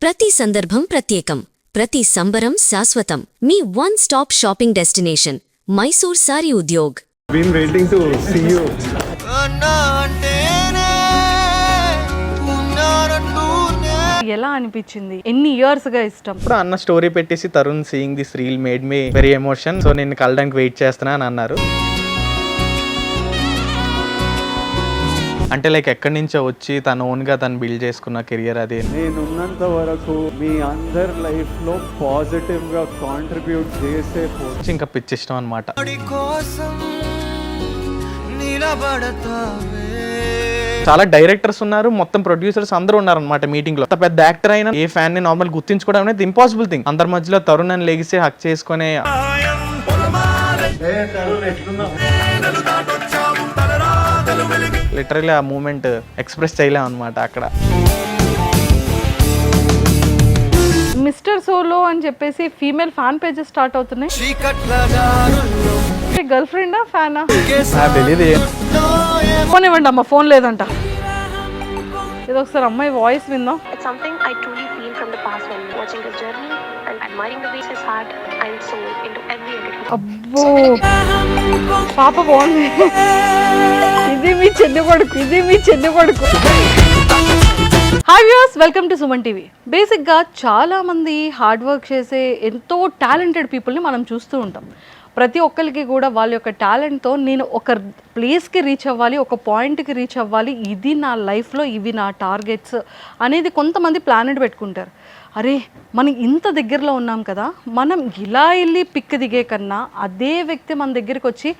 ప్రతి సందర్భం ప్రత్యేకం, ప్రతి సంబరం శాశ్వతం. మీ one stop shopping destination Mysore Saree Udyog. Been waiting to see you. ఎలా అనిపించింది? ఎన్ని ఇయర్స్ గా ఇష్టం? ఇప్పుడు అన్న స్టోరీ పెట్టేసి Tarun seeing this reel made me very emotion, so నేను కలడానికి వెయిట్ చేస్తున్నా అని అన్నారు. అంటే లైక్ ఎక్కడి నుంచో వచ్చి తన ఓన్గా తను బిల్డ్ చేసుకున్న కెరియర్ అది. నేనున్నంత వరకు మీ అందరి లైఫ్ లో పాజిటివ్ గా కాంట్రిబ్యూట్ చేసే ఇంకా పిచ్చి ఇష్టం అనమాట. చాలా డైరెక్టర్స్ ఉన్నారు, మొత్తం ప్రొడ్యూసర్స్ అందరూ ఉన్నారు అనమాట మీటింగ్ లో. పెద్ద యాక్టర్ అయినా ఏ ఫ్యాన్ ని నార్మల్ గుర్తించుకోవడం అనేది ఇంపాసిబుల్ థింగ్. అందరి మధ్యలో తరుణ్ అని లెగిసి హక్ చేసుకునే లిటరల్లీ ఆ మూమెంట్ ఎక్స్ప్రెస్ చేయలేం అనమాట అక్కడ. మిస్టర్ సోలో అని చెప్పేసి ఫీమేల్ ఫ్యాన్ పేజెస్ స్టార్ట్ అవుతున్నాయి. గర్ల్ ఫ్రెండా ఫ్యానా తెలియదు. ఫోన్ ఇవ్వండి అమ్మ, ఫోన్ లేదంట. ఇది ఒకసారి అమ్మాయి వాయిస్ విందాం. It's something I truly feel from the past when watching his journey and admiring the ways his heart and soul into every edit. అబ్బో పాప బాగుంది. ఇది మీ చెడ్డ కొడుకు, ఇది మీ చెడ్డ కొడుకు. Hi viewers, welcome to Suman TV. బేసిక్గా చాలామంది హార్డ్ వర్క్ చేసే ఎంతో టాలెంటెడ్ పీపుల్ని మనం చూస్తూ ఉంటాం. ప్రతి ఒక్కరికి కూడా వాళ్ళ యొక్క టాలెంట్తో నేను ఒక ప్లేస్కి రీచ్ అవ్వాలి, ఒక పాయింట్కి రీచ్ అవ్వాలి, ఇది నా లైఫ్లో ఇవి నా టార్గెట్స్ అనేది కొంతమంది ప్లానెట్ పెట్టుకుంటారు. అరే మనం ఇంత దగ్గరలో ఉన్నాం కదా, మనం ఇలా వెళ్ళి పిక్ దిగే కన్నా అదే వ్యక్తి మన దగ్గరికి వచ్చి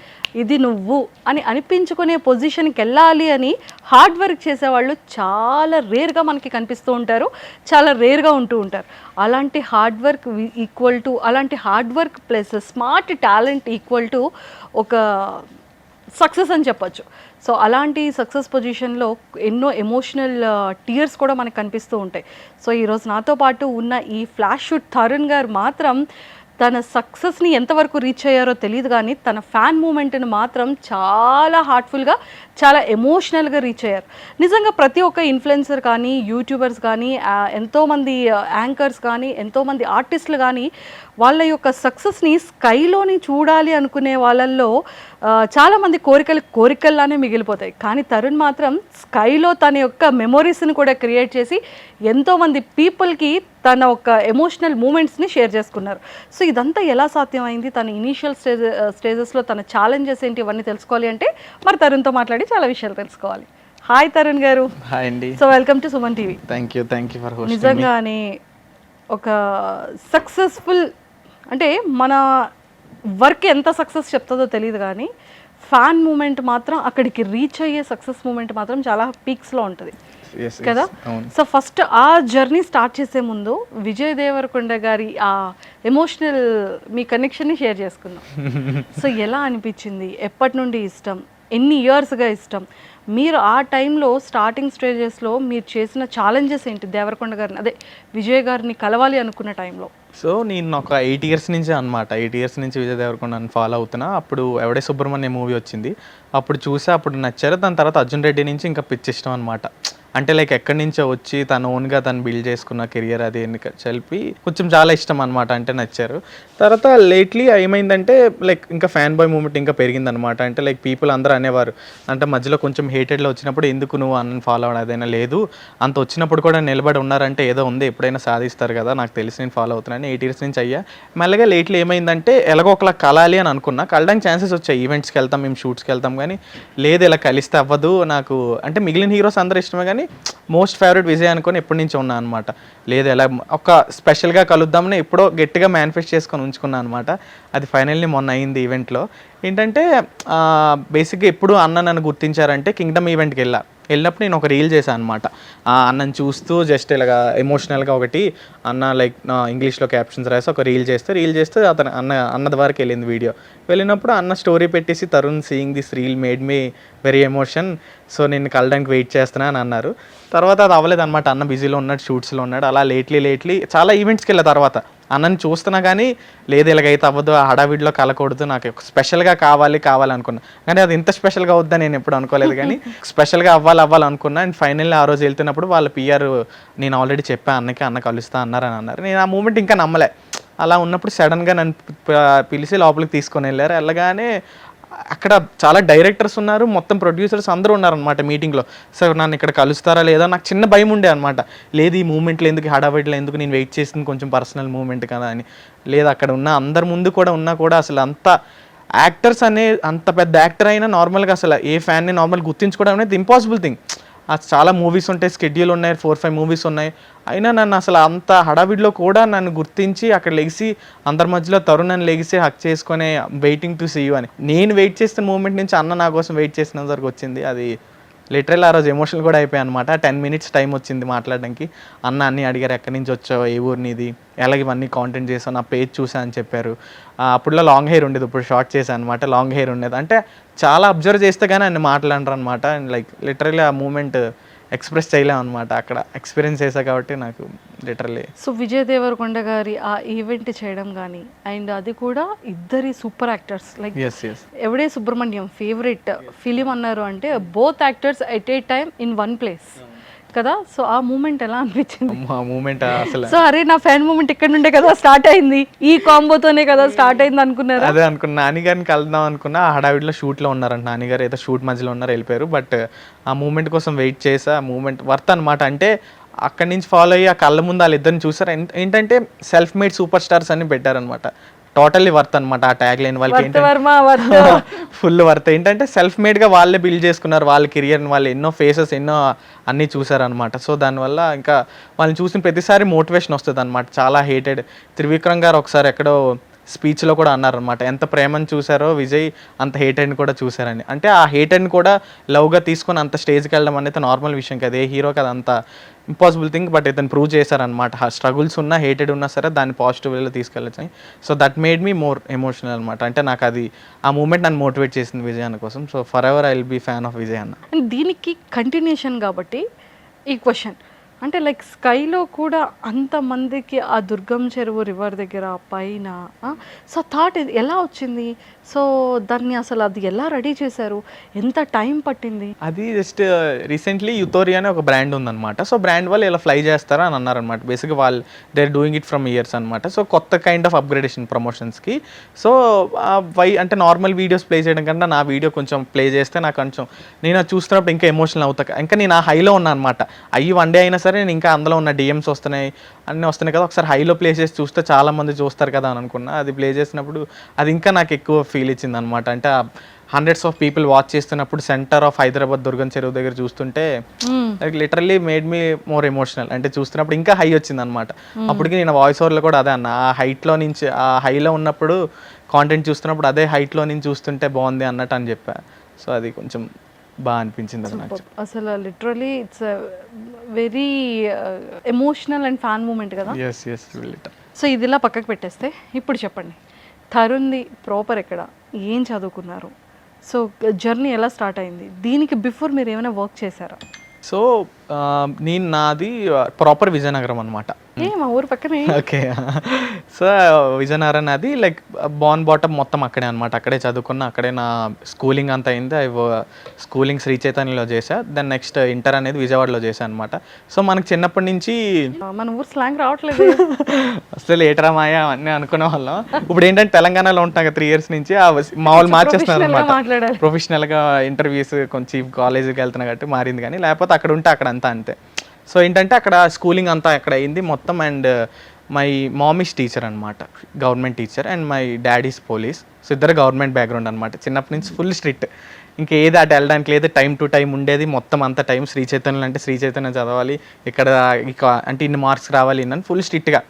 ఇది నువ్వు అని అనిపించుకునే పొజిషన్కి వెళ్ళాలి అని హార్డ్ వర్క్ చేసేవాళ్ళు చాలా రేర్గా మనకి కనిపిస్తూ ఉంటారు, చాలా రేర్గా ఉంటూ ఉంటారు. అలాంటి హార్డ్ వర్క్ ఈక్వల్ టు, అలాంటి hard work plus smart talent equal to ఒక సక్సెస్ అని చెప్పొచ్చు. సో అలాంటి సక్సెస్ పొజిషన్లో ఎన్నో ఎమోషనల్ టీయర్స్ కూడా మనకు కనిపిస్తూ ఉంటాయి. సో ఈరోజు నాతో పాటు ఉన్న ఈ ఫ్లాష్ షూట్ తరుణ్ గారు మాత్రం తన సక్సెస్ని ఎంతవరకు రీచ్ అయ్యారో తెలియదు, కానీ తన ఫ్యాన్ మూమెంట్ని మాత్రం చాలా హార్ట్ఫుల్గా, చాలా ఎమోషనల్గా రీచ్ అయ్యారు. నిజంగా ప్రతి ఒక్క ఇన్ఫ్లుయెన్సర్ కానీ, యూట్యూబర్స్ కానీ, ఎంతోమంది యాంకర్స్ కానీ, ఎంతోమంది ఆర్టిస్టులు కానీ వాళ్ళ యొక్క సక్సెస్ని స్కైలోని చూడాలి అనుకునే వాళ్ళల్లో చాలామంది కోరికల్లానే మిగిలిపోతాయి. కానీ తరుణ్ మాత్రం స్కైలో తన యొక్క మెమొరీస్ని కూడా క్రియేట్ చేసి ఎంతోమంది పీపుల్కి తన ఒక ఎమోషనల్ మూమెంట్స్ని షేర్ చేసుకున్నారు. సో ఇదంతా ఎలా సాధ్యమైంది, తన ఇనీషియల్ స్టేజెస్లో తన ఛాలెంజెస్ ఏంటి, ఇవన్నీ తెలుసుకోవాలి అంటే మరి తరుణ్తో మాట్లాడి చాలా విషయాలు తెలుసుకోవాలి. హాయ్ తరుణ్ గారు. హాయ్ అండి. So welcome to Suman TV. Thank you for hosting. నిజంగానే ఒక సక్సెస్ఫుల్ అంటే మన వర్క్ ఎంత సక్సెస్ చెప్తుందో తెలియదు, కానీ ఫ్యాన్ మూమెంట్ మాత్రం అక్కడికి రీచ్ అయ్యే సక్సెస్ మూమెంట్ మాత్రం చాలా పీక్స్లో ఉంటుంది కదా. సో ఫస్ట్ ఆ జర్నీ స్టార్ట్ చేసే ముందు విజయ్ దేవరకొండ గారి ఆ ఎమోషనల్ మీ కనెక్షన్ని షేర్ చేసుకుందాం. సో ఎలా అనిపించింది, ఎప్పటి నుండి ఇష్టం, ఎన్ని ఇయర్స్గా ఇష్టం, మీరు ఆ టైంలో స్టార్టింగ్ స్టేజెస్లో మీరు చేసిన ఛాలెంజెస్ ఏంటి, దేవరకొండ గారిని అదే విజయ్ గారిని కలవాలి అనుకున్న టైంలో? సో నేను ఒక 8 years నుంచి అనమాట, 8 years నుంచి విజయ్ దేవరకొండని ఫాలో అవుతున్నా. అప్పుడు ఎవడే సుబ్రహ్మణ్యం మూవీ వచ్చింది, అప్పుడు చూసా, అప్పుడు నచ్చారు. దాని తర్వాత అర్జున్ రెడ్డి నుంచి ఇంకా పిచ్చి ఇష్టం అనమాట. అంటే లైక్ ఎక్కడి నుంచో వచ్చి తన ఓన్గా తను బిల్డ్ చేసుకున్న కెరియర్ అది చెప్పి కొంచెం చాలా ఇష్టం అనమాట, అంటే నచ్చారు. తర్వాత లేట్లీ ఏమైందంటే లైక్ ఇంకా ఫ్యాన్ బాయ్ మూమెంట్ ఇంకా పెరిగిందనమాట. అంటే లైక్ పీపుల్ అందరూ అనేవారు, అంటే మధ్యలో కొంచెం హేటెడ్లో వచ్చినప్పుడు ఎందుకు నువ్వు అన్నని ఫాలో అవ్వడం అదైనా లేదు, అంత వచ్చినప్పుడు కూడా నిలబడి ఉన్నారంటే ఏదో ఉంది, ఎప్పుడైనా సాధిస్తారు కదా, నాకు తెలిసి నేను ఫాలో అవుతున్నాను. 8 years నుంచి అయ్యా. మెల్లగా లేట్లీ ఏమైందంటే ఎలాగో ఒకలా కలాలి అని అనుకున్నా, కలడానికి ఛాన్సెస్ వచ్చాయి. ఈవెంట్స్కి వెళ్తాం, మేము షూట్స్కి వెళ్తాం, కానీ లేదు ఇలా కలిస్తే అవ్వదు నాకు. అంటే మిగిలిన హీరోస్ అందరూ ఇష్టమే, కానీ మోస్ట్ ఫేవరెట్ విజయ్ అనుకొని ఎప్పటి నుంచి ఉన్నా అనమాట. లేదు ఎలా ఒక స్పెషల్గా కలుద్దామని ఎప్పుడో గట్టిగా మేనిఫెస్ట్ చేసుకొని ఉంచుకున్నాను అనమాట. అది ఫైనల్లీ మొన్న అయింది ఈవెంట్లో. ఏంటంటే బేసిక్గా ఎప్పుడు అన్న నన్ను గుర్తించారంటే కింగ్డమ్ ఈవెంట్కి వెళ్ళినప్పుడు నేను ఒక రీల్ చేశాను అనమాట. అన్నని చూస్తూ జస్ట్ ఇలాగా ఎమోషనల్గా ఒకటి అన్న లైక్ ఇంగ్లీష్లో క్యాప్షన్స్ రాసి ఒక రీల్ చేస్తే అతను అన్నది వరకు వెళ్ళింది వీడియో. వెళ్ళినప్పుడు అన్న స్టోరీ పెట్టేసి Tarun seeing this reel made me very emotion, so నేను కలడానికి వెయిట్ చేస్తున్నా అని అన్నారు. తర్వాత అది అవ్వలేదు అనమాట, అన్న బిజీలో ఉన్నాడు, షూట్స్లో ఉన్నాడు. అలా లేట్లీ చాలా ఈవెంట్స్కి వెళ్ళిన తర్వాత అన్నని చూస్తున్నా కానీ లేదు ఇలాగైతే అవ్వదు, ఆ హడావిడిలో కలకూడదు, నాకు స్పెషల్గా కావాలి అనుకున్నా. కానీ అది ఇంత స్పెషల్గా అవుద్దని నేను ఎప్పుడు అనుకోలేదు, కానీ స్పెషల్గా అవ్వాలనుకున్నా. అండ్ ఫైనల్లీ ఆ రోజు వెళ్తున్నప్పుడు వాళ్ళ పిఆర్ నేను ఆల్రెడీ చెప్పాను అన్నకి, అన్న కలుస్తా అన్నారని అన్నారు. నేను ఆ మూమెంట్ ఇంకా నమ్మలే. అలా ఉన్నప్పుడు సడన్గా నన్ను పిలిచి లోపలికి తీసుకొని వెళ్ళారు. వెళ్ళగానే అక్కడ చాలా డైరెక్టర్స్ ఉన్నారు, మొత్తం ప్రొడ్యూసర్స్ అందరూ ఉన్నారనమాట మీటింగ్లో. సార్ నన్ను ఇక్కడ కలుస్తారా లేదా నాకు చిన్న భయం ఉండే అనమాట. లేదు ఈ మూమెంట్లో ఎందుకు, హడావిడిలో ఎందుకు, నేను వెయిట్ చేసింది కొంచెం పర్సనల్ మూమెంట్ కదా అని. లేదు అక్కడ ఉన్న అందరి ముందు కూడా ఉన్నా కూడా అసలు అంత యాక్టర్స్ అంత పెద్ద యాక్టర్ అయినా నార్మల్గా అసలు ఏ ఫ్యాన్ని నార్మల్ గుర్తించుకోవడం అనేది ఇంపాసిబుల్ థింగ్. చాలా మూవీస్ ఉంటాయి, స్కెడ్యూల్ ఉన్నాయి, 4-5 మూవీస్ ఉన్నాయి, అయినా నన్ను అసలు అంత హడావిడిలో కూడా నన్ను గుర్తించి అక్కడ లెగిసి అందరి మధ్యలో తరుణ్ నన్ను లెగిసి హక్ చేసుకునే వెయిటింగ్ టు సీ యూ అని. నేను వెయిట్ చేస్తున్న మూమెంట్ నుంచి అన్న నా కోసం వెయిట్ చేసిన వరకు వచ్చింది. అది లిటరల్ ఆ రోజు ఎమోషనల్ కూడా అయిపోయాయి అనమాట. 10 minutes టైం వచ్చింది మాట్లాడడానికి. అన్న అన్నీ అడిగారు, ఎక్కడి నుంచి వచ్చావు, ఏ ఊరినిది, ఎలాగ ఇవన్నీ కాంటెంట్ చేసావు, నా పేజ్ చూసా అని చెప్పారు. అప్పుడులో లాంగ్ హెయిర్ ఉండేది, ఇప్పుడు షార్ట్ చేశాను అనమాట. లాంగ్ హెయిర్ ఉండేది అంటే చాలా అబ్జర్వ్ చేస్తే కానీ అన్ని మాట్లాడరు అనమాట. అండ్ లైక్ లిటరల్లీ ఆ మూమెంట్ ఎక్స్ప్రెస్ చేయలేము అనమాట. అక్కడ ఎక్స్పీరియన్స్ చేశా కాబట్టి నాకు లిటరల్లీ. సో విజయ్ దేవరకొండ గారి ఆ ఈవెంట్ చేయడం కానీ, అండ్ అది కూడా ఇద్దరి సూపర్ యాక్టర్స్ లైక్ ఎస్ ఎవడే సుబ్రహ్మణ్యం ఫేవరెట్ ఫిలిం అన్నారు అంటే both actors at a time in one place కదా. సో ఆ మూమెంట్ ఎలా అనిపించింది? ఆ మూమెంట్ అసలు సో అరే నా ఫ్యాన్ మూమెంట్ ఇక్కడ నుండే కదా స్టార్ట్ అయింది, ఈ కాంబోతోనే కదా స్టార్ట్ అయింది అనుకున్నారా? అదే అనుకున్నా. నాన్నగారిని కలుద్దాం అనుకున్నా, ఆ హడావిడిలో షూట్లో ఉన్నారంట. నాన్నగారు ఏదో షూట్ మధ్యలో ఉన్నారు, వెళ్ళిపోయారు. బట్ ఆ మూమెంట్ కోసం వెయిట్ చేసా. ఆ మూమెంట్ వర్త్ అనమాట. అంటే అక్కడి నుంచి ఫాలో అయ్యి ఆ కళ్ళ ముందు వాళ్ళిద్దరిని చూసారు. ఏంటంటే సెల్ఫ్ మేడ్ సూపర్ స్టార్స్ అని పెట్టారనమాట. టోటల్లీ వర్త్ అనమాట ఆ ట్యాగ్ లైన్. వాళ్ళకి ఏంటంటే ఫుల్ వర్త్. ఏంటంటే సెల్ఫ్ మేడ్గా వాళ్ళే బిల్డ్ చేసుకున్నారు వాళ్ళ కెరియర్ని, వాళ్ళు ఎన్నో ఫేసెస్ ఎన్నో అన్నీ చూసారనమాట. సో దానివల్ల ఇంకా వాళ్ళని చూసిన ప్రతిసారి మోటివేషన్ వస్తుంది అనమాట. చాలా హేటెడ్ త్రివిక్రమ్ గారు ఒకసారి ఎక్కడో స్పీచ్లో కూడా అన్నారనమాట, ఎంత ప్రేమను చూసారో విజయ్ అంత హేటెడ్ని కూడా చూసారని. అంటే ఆ హేటెడ్ని కూడా లవ్గా తీసుకొని అంత స్టేజ్కి వెళ్ళడం అనేది నార్మల్ విషయం కదా, ఏ హీరోకి అది అంత ఇంపాసిబుల్ థింగ్. బట్ ఇతను ప్రూవ్ చేశారనమాట. స్ట్రగుల్స్ ఉన్నా హేటెడ్ ఉన్నా సరే దాన్ని పాజిటివ్ వేలో తీసుకెళ్ళచ్చు. So that made me more emotional అనమాట. అంటే నాకు అది ఆ మూమెంట్ నన్ను మోటివేట్ చేసింది విజయ్ అన్న కోసం. So forever I will be fan of Vijay అన్న. అండ్ దీనికి కంటిన్యూషన్ కాబట్టి ఈ క్వశ్చన్ అంటే లైక్ స్కైలో కూడా అంతమందికి ఆ దుర్గం చెరువు రివర్ దగ్గర పైన సో థాట్ ఎలా వచ్చింది? సో దాన్ని అసలు అది ఎలా రెడీ చేశారు? ఎంత టైం పట్టింది? అది జస్ట్ రీసెంట్లీ యుతోరియా అనే ఒక బ్రాండ్ ఉందన్నమాట. సో బ్రాండ్ వాళ్ళు ఇలా ఫ్లై చేస్తారా అని అన్నారనమాట. బేసిక్గా వాళ్ళు they are doing it from years అనమాట. సో కొత్త కైండ్ ఆఫ్ అప్గ్రేడేషన్ ప్రమోషన్స్కి. సో అంటే నార్మల్ వీడియోస్ ప్లే చేయడం కన్నా నా వీడియో కొంచెం ప్లే చేస్తే నాకు కొంచెం నేను అది చూస్తున్నప్పుడు ఇంకా ఎమోషనల్ అవుతా. ఇంకా నేను ఆ హైలో ఉన్నా అనమాట. అయ్యి వన్ డే అయినా సరే నేను ఇంకా అందులో ఉన్న డిఎమ్స్ వస్తున్నాయి, అన్నీ వస్తున్నాయి కదా, ఒకసారి హైలో ప్లే చేసి చూస్తే చాలామంది చూస్తారు కదా అని అనుకున్నా. అది ప్లే చేసినప్పుడు అది ఇంకా నాకు ఎక్కువ ఫీల్ ఇచ్చింది అనమాట. అంటే హండ్రెడ్స్ ఆఫ్ పీపుల్ వాచ్ చేస్తున్నప్పుడు సెంటర్ ఆఫ్ హైదరాబాద్ దుర్గం చెరువు దగ్గర చూస్తుంటే literally made me more emotional. అంటే చూస్తున్నప్పుడు ఇంకా హై వచ్చింది అనమాట. అప్పటికి నేను వాయిస్ ఓవర్లో కూడా అదే అన్న, ఆ హైట్లో నుంచి ఆ హైలో ఉన్నప్పుడు కాంటెంట్ చూస్తున్నప్పుడు అదే హైట్లో నుంచి చూస్తుంటే బాగుంది అన్నట్టు అని చెప్పా. సో అది కొంచెం బాగా అనిపించింది అది నాకు. అసలు literally it's very emotional and fan moment కదా. సో ఇదిలా పక్కకు పెట్టేస్తే ఇప్పుడు చెప్పండి, తరుణ్ది ప్రాపర్ ఎక్కడ, ఏం చదువుకున్నారు, సో జర్నీ ఎలా స్టార్ట్ అయింది, దీనికి బిఫోర్ మీరు ఏమైనా వర్క్ చేశారా? సో నాది ప్రాపర్ విజయనగరం అనమాట. మా ఊరు పక్కనే. ఓకే. సో విజయనగరం నాది లైక్ బాన్ బాటమ్ మొత్తం అక్కడే అనమాట. అక్కడే చదువుకున్నా, అక్కడే నా స్కూలింగ్ అంతా అయింది. స్కూలింగ్ శ్రీ చైతన్యలో చేశా. దెన్ నెక్స్ట్ ఇంటర్ అనేది విజయవాడలో చేశాను అనమాట. సో మనకు చిన్నప్పటి నుంచి మన ఊరు స్లాంగ్ రావట్లేదు అసలు ఏటరా మాయా అన్నీ అనుకునే వాళ్ళం. ఇప్పుడు ఏంటంటే తెలంగాణలో ఉంటాం 3 years నుంచి మా వాళ్ళు మార్చేస్తున్నారు అనమాట. ప్రొఫెషనల్గా ఇంటర్వ్యూస్ కొంచెం కాలేజీకి వెళ్తున్నా కాబట్టి మారింది, కానీ లేకపోతే అక్కడ ఉంటే అక్కడ అంతా అంతే. సో ఏంటంటే అక్కడ స్కూలింగ్ అంతా అక్కడ అయింది మొత్తం. And my mom is teacher అనమాట, government teacher, and my daddy is police. So ఇద్దరు గవర్నమెంట్ బ్యాక్గ్రౌండ్ అనమాట. చిన్నప్పటి నుంచి ఫుల్ స్ట్రిక్ట్, ఇంకా ఏది అటు వెళ్ళడానికి లేదు, టైం టు టైం ఉండేది మొత్తం అంత టైం. శ్రీ చైతన్యం అంటే శ్రీ చైతన్యం చదవాలి, ఇక్కడ అంటే ఇన్ని మార్క్స్ రావాలి అని ఫుల్ స్ట్రిక్ట్గా.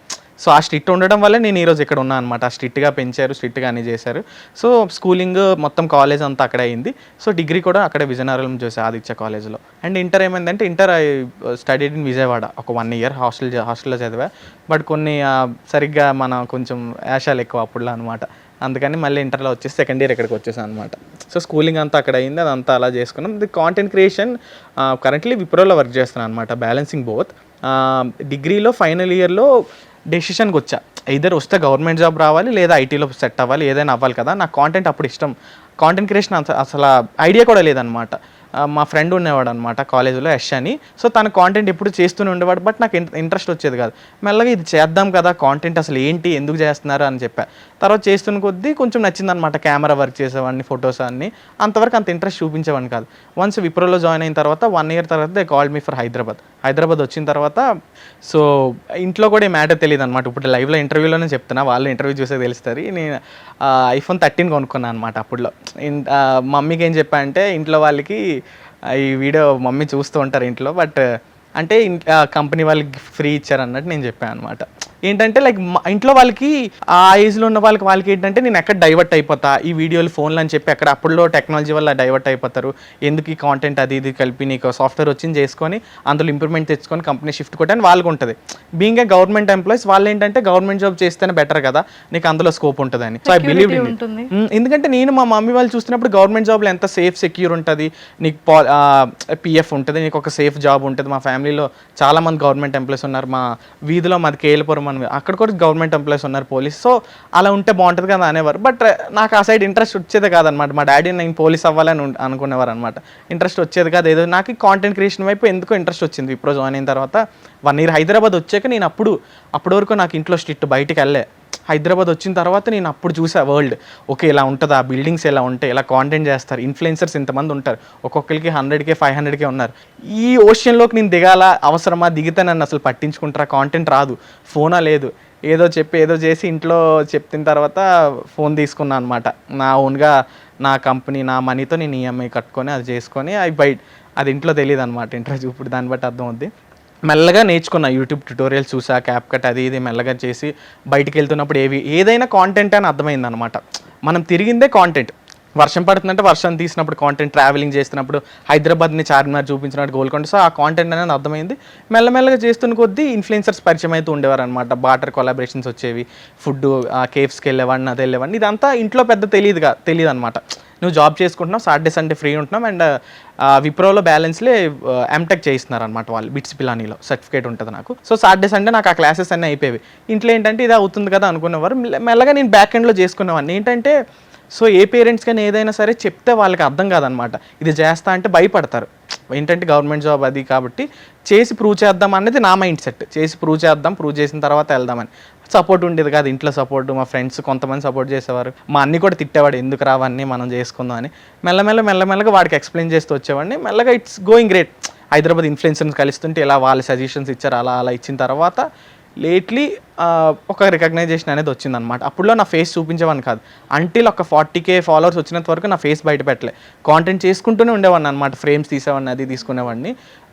సో ఆ స్ట్రిక్ట్ ఉండడం వల్ల నేను ఈరోజు ఇక్కడ ఉన్నాను అనమాట. ఆ స్ట్రిక్ట్గా పెంచారు, స్ట్రిక్ట్గా అన్నీ చేశారు. సో స్కూలింగ్ మొత్తం కాలేజ్ అంతా అక్కడే అయింది. సో డిగ్రీ కూడా అక్కడే విజయనగరం చేశాను, ఆదిత్య కాలేజ్లో. అండ్ ఇంటర్ ఏమైందంటే inter I studied in Vijayawada ఒక 1 year హాస్టల్లో చదివా. బట్ కొన్ని సరిగ్గా మన కొంచెం యాషాలు ఎక్కువ అప్పుడులో అనమాట. అందుకని మళ్ళీ ఇంటర్లో వచ్చేసి సెకండ్ ఇయర్ ఇక్కడికి వచ్చేసాను అనమాట. సో స్కూలింగ్ అంతా అక్కడ అయింది, అదంతా అలా చేసుకున్నాం. ది కాంటెంట్ క్రియేషన్ కరెంట్లీ విప్రోలో వర్క్ చేస్తున్నాను అనమాట, బ్యాలెన్సింగ్ బోత్. డిగ్రీలో ఫైనల్ ఇయర్లో డెసిషన్కి వచ్చా, ఇద్దరు వస్తే గవర్నమెంట్ జాబ్ రావాలి లేదా ఐటీలో సెట్ అవ్వాలి, ఏదైనా అవ్వాలి కదా. నాకు కాంటెంట్ అప్పుడు ఇష్టం, కాంటెంట్ క్రియేషన్ అసలు ఐడియా కూడా లేదనమాట. మా ఫ్రెండ్ ఉండేవాడు అనమాట కాలేజీలో, యష్ అని. సో తన కాంటెంట్ ఎప్పుడు చేస్తూనే ఉండేవాడు, బట్ నాకు ఇంట్రెస్ట్ వచ్చేది కాదు. మెల్లగా ఇది చేద్దాం కదా, కాంటెంట్ అసలు ఏంటి, ఎందుకు చేస్తున్నారు అని చెప్పా. తర్వాత చేస్తున్న కొద్దీ కొంచెం నచ్చిందనమాట. కెమెరా వర్క్ చేసేవాడిని, ఫొటోస్ అన్ని, అంతవరకు అంత ఇంట్రెస్ట్ చూపించేవాడిని కాదు. వన్స్ విప్రోలో జాయిన్ అయిన తర్వాత 1 year తర్వాత they called me for Hyderabad వచ్చిన తర్వాత సో ఇంట్లో కూడా ఈ మ్యాటర్ తెలియదు అనమాట. ఇప్పుడు లైవ్లో ఇంటర్వ్యూలోనే చెప్తున్నా, వాళ్ళు ఇంటర్వ్యూ చూసే తెలుస్తుంది. నేను iPhone 13 కొనుక్కున్నాను అనమాట. అప్పుడులో మమ్మీకి ఏం చెప్పా అంటే, ఇంట్లో వాళ్ళకి ఈ వీడియో మమ్మీ చూస్తూ ఉంటారు ఇంట్లో, బట్ అంటే కంపెనీ వాళ్ళకి ఫ్రీ ఇచ్చారు అన్నట్టు నేను చెప్పాను అనమాట. ఏంటంటే లైక్ ఇంట్లో వాళ్ళకి ఆ ఏజ్లో ఉన్న వాళ్ళకి ఏంటంటే నేను ఎక్కడ డైవర్ట్ అయిపోతా, ఈ వీడియోలు ఫోన్లు అని చెప్పి అక్కడ అప్పుడులో టెక్నాలజీ వల్ల డైవర్ట్ అయిపోతారు, ఎందుకు ఈ కాంటెంట్ అది ఇది కలిపి నీకు సాఫ్ట్వేర్ వచ్చింది చేసుకొని అందులో ఇంప్రూవ్మెంట్ తెచ్చుకొని కంపెనీ షిఫ్ట్ కొట్టని వాళ్ళకు ఉంటుంది. బీయింగ్ ఏ గవర్నమెంట్ ఎంప్లాయీస్ వాళ్ళు ఏంటంటే గవర్నమెంట్ జాబ్ చేస్తేనే బెటర్ కదా, నీకు అందులో స్కోప్ ఉంటుందని. So I believe in it. ఎందుకంటే నేను మా మమ్మీ వాళ్ళు చూస్తున్నప్పుడు గవర్నమెంట్ జాబ్లో ఎంత సేఫ్ సెక్యూర్ ఉంటుంది, నీకు పిఎఫ్ ఉంటుంది, నీకు ఒక సేఫ్ జాబ్ ఉంటుంది. మా ఫ్యామిలీలో చాలామంది గవర్నమెంట్ ఎంప్లాయీస్ ఉన్నారు. మా వీధిలో మాది కేఎల్పురం అని, అక్కడ కూడా గవర్నమెంట్ ఎంప్లాయీస్ ఉన్నారు, పోలీస్. సో అలా ఉంటే బాగుంటుంది కదా అనేవారు. బట్ నాకు ఆ సైడ్ ఇంట్రెస్ట్ వచ్చేది కాదనమాట. మా డాడీ నేను పోలీస్ అవ్వాలని అనుకునేవారు అనమాట. ఇంట్రెస్ట్ వచ్చేది కాదు. ఏదో నాకు కాంటెంట్ క్రియేషన్ వైపు ఎందుకో ఇంట్రెస్ట్ వచ్చింది. ఇప్పుడు జాయిన్ అయిన తర్వాత 1 year హైదరాబాద్ వచ్చాక నేను అప్పటి వరకు నాకు ఇంట్లో స్ట్రిక్ట్, బయటికి వెళ్ళే. హైదరాబాద్ వచ్చిన తర్వాత నేను అప్పుడు చూసా వరల్డ్, ఓకే ఇలా ఉంటుంది, ఆ బిల్డింగ్స్ ఎలా ఉంటాయి, ఇలా కాంటెంట్ చేస్తారు, ఇన్ఫ్లుయెన్సర్స్ ఇంతమంది ఉంటారు, ఒక్కొక్కరికి 100K 500K ఉన్నారు. ఈ ఓషన్లోకి నేను దిగాల, అవసరమా, దిగితే నన్ను అసలు పట్టించుకుంటారా, కాంటెంట్ రాదు, ఫోనా లేదు, ఏదో చేసి ఇంట్లో చెప్పిన తర్వాత ఫోన్ తీసుకున్నాను అనమాట. నా ఓన్గా నా కంపెనీ నా మనీతో నేను ఈఎంఐ కట్టుకొని అది చేసుకొని అది ఇంట్లో తెలియదు అనమాట. ఇంట్రెస్ట్ ఇప్పుడు దాన్ని బట్టి అర్థం అవుద్ది. మెల్లగా నేర్చుకున్నా, యూట్యూబ్ ట్యూటోరియల్స్ చూసా, క్యాప్కట్ అది ఇది మెల్లగా చేసి బయటికి వెళ్తున్నప్పుడు ఏదైనా కాంటెంట్ అని అర్థమైంది అనమాట. మనం తిరిగిందే కాంటెంట్. వర్షం పడుతుందంటే వర్షం తీసినప్పుడు కాంటెంట్, ట్రావెలింగ్ చేస్తున్నప్పుడు హైదరాబాద్ని చార్మినార్ చూపించినట్టు గోల్కొండ. సో ఆ కాంటెంట్ అనేది అర్థమైంది. మెల్లమెల్లగా చేస్తున్న కొద్దీ ఇన్ఫ్లుయెన్సర్స్ పరిచయం అయితే ఉండేవారు అనమాట. బాటర్ కొలాబరేషన్స్ వచ్చేవి, ఫుడ్ కేఫ్స్కి వెళ్ళేవాడిని, అది వెళ్ళేవాడిని. ఇదంతా ఇంట్లో పెద్ద తెలియదు అనమాట. నువ్వు జాబ్ చేసుకుంటున్నావు, సాటర్డే సండే ఫ్రీ ఉంటున్నాం, అండ్ విప్రోలో బ్యాలెన్స్లే ఎంటెక్ చేయిస్తున్నారు అనమాట వాళ్ళు. బిట్స్ పిలానీలో సర్టిఫికేట్ ఉంటుంది నాకు. సో సాటర్డే సండే నాకు ఆ క్లాసెస్ అన్నీ అయిపోయేవి. ఇంట్లో ఏంటంటే ఇది అవుతుంది కదా అనుకునేవారు. మెల్లగా నేను బ్యాక్ ఎండ్లో చేసుకునేవాడిని. ఏంటంటే సో ఏ పేరెంట్స్ కానీ ఏదైనా సరే చెప్తే వాళ్ళకి అర్థం కాదనమాట. ఇది చేస్తా అంటే భయపడతారు. ఏంటంటే గవర్నమెంట్ జాబ్ అది కాబట్టి చేసి ప్రూవ్ చేద్దాం అనేది నా మైండ్ సెట్. చేసి ప్రూవ్ చేసిన తర్వాత వెళ్దామని. సపోర్ట్ ఉండేది కాదు, ఇంట్లో సపోర్ట్, మా ఫ్రెండ్స్ కొంతమంది సపోర్ట్ చేసేవారు. మా అన్ని కూడా తిట్టేవాడు, ఎందుకు రావన్నీ మనం చేసుకుందాం అని. మెల్లమెల్లగా వాడికి ఎక్స్ప్లెయిన్ చేస్తూ వచ్చేవాడిని. మెల్లగా it's going great. Hyderabad influencers కలుస్తుంటే ఇలా వాళ్ళ సజెషన్స్ ఇచ్చారు. అలా ఇచ్చిన తర్వాత లేట్లీ ఒక రికగ్నైజేషన్ అనేది వచ్చిందనమాట. అప్పుడులో నా ఫేస్ చూపించేవాడిని కాదు. అంటిల్ ఒక 40K ఫాలోవర్స్ వచ్చినంత వరకు నా ఫేస్ బయట పెట్టలే. కాంటెంట్ చేసుకుంటూనే ఉండేవాడిని అనమాట. ఫ్రేమ్స్ తీసేవాడిని, అది తీసుకునేవాడిని.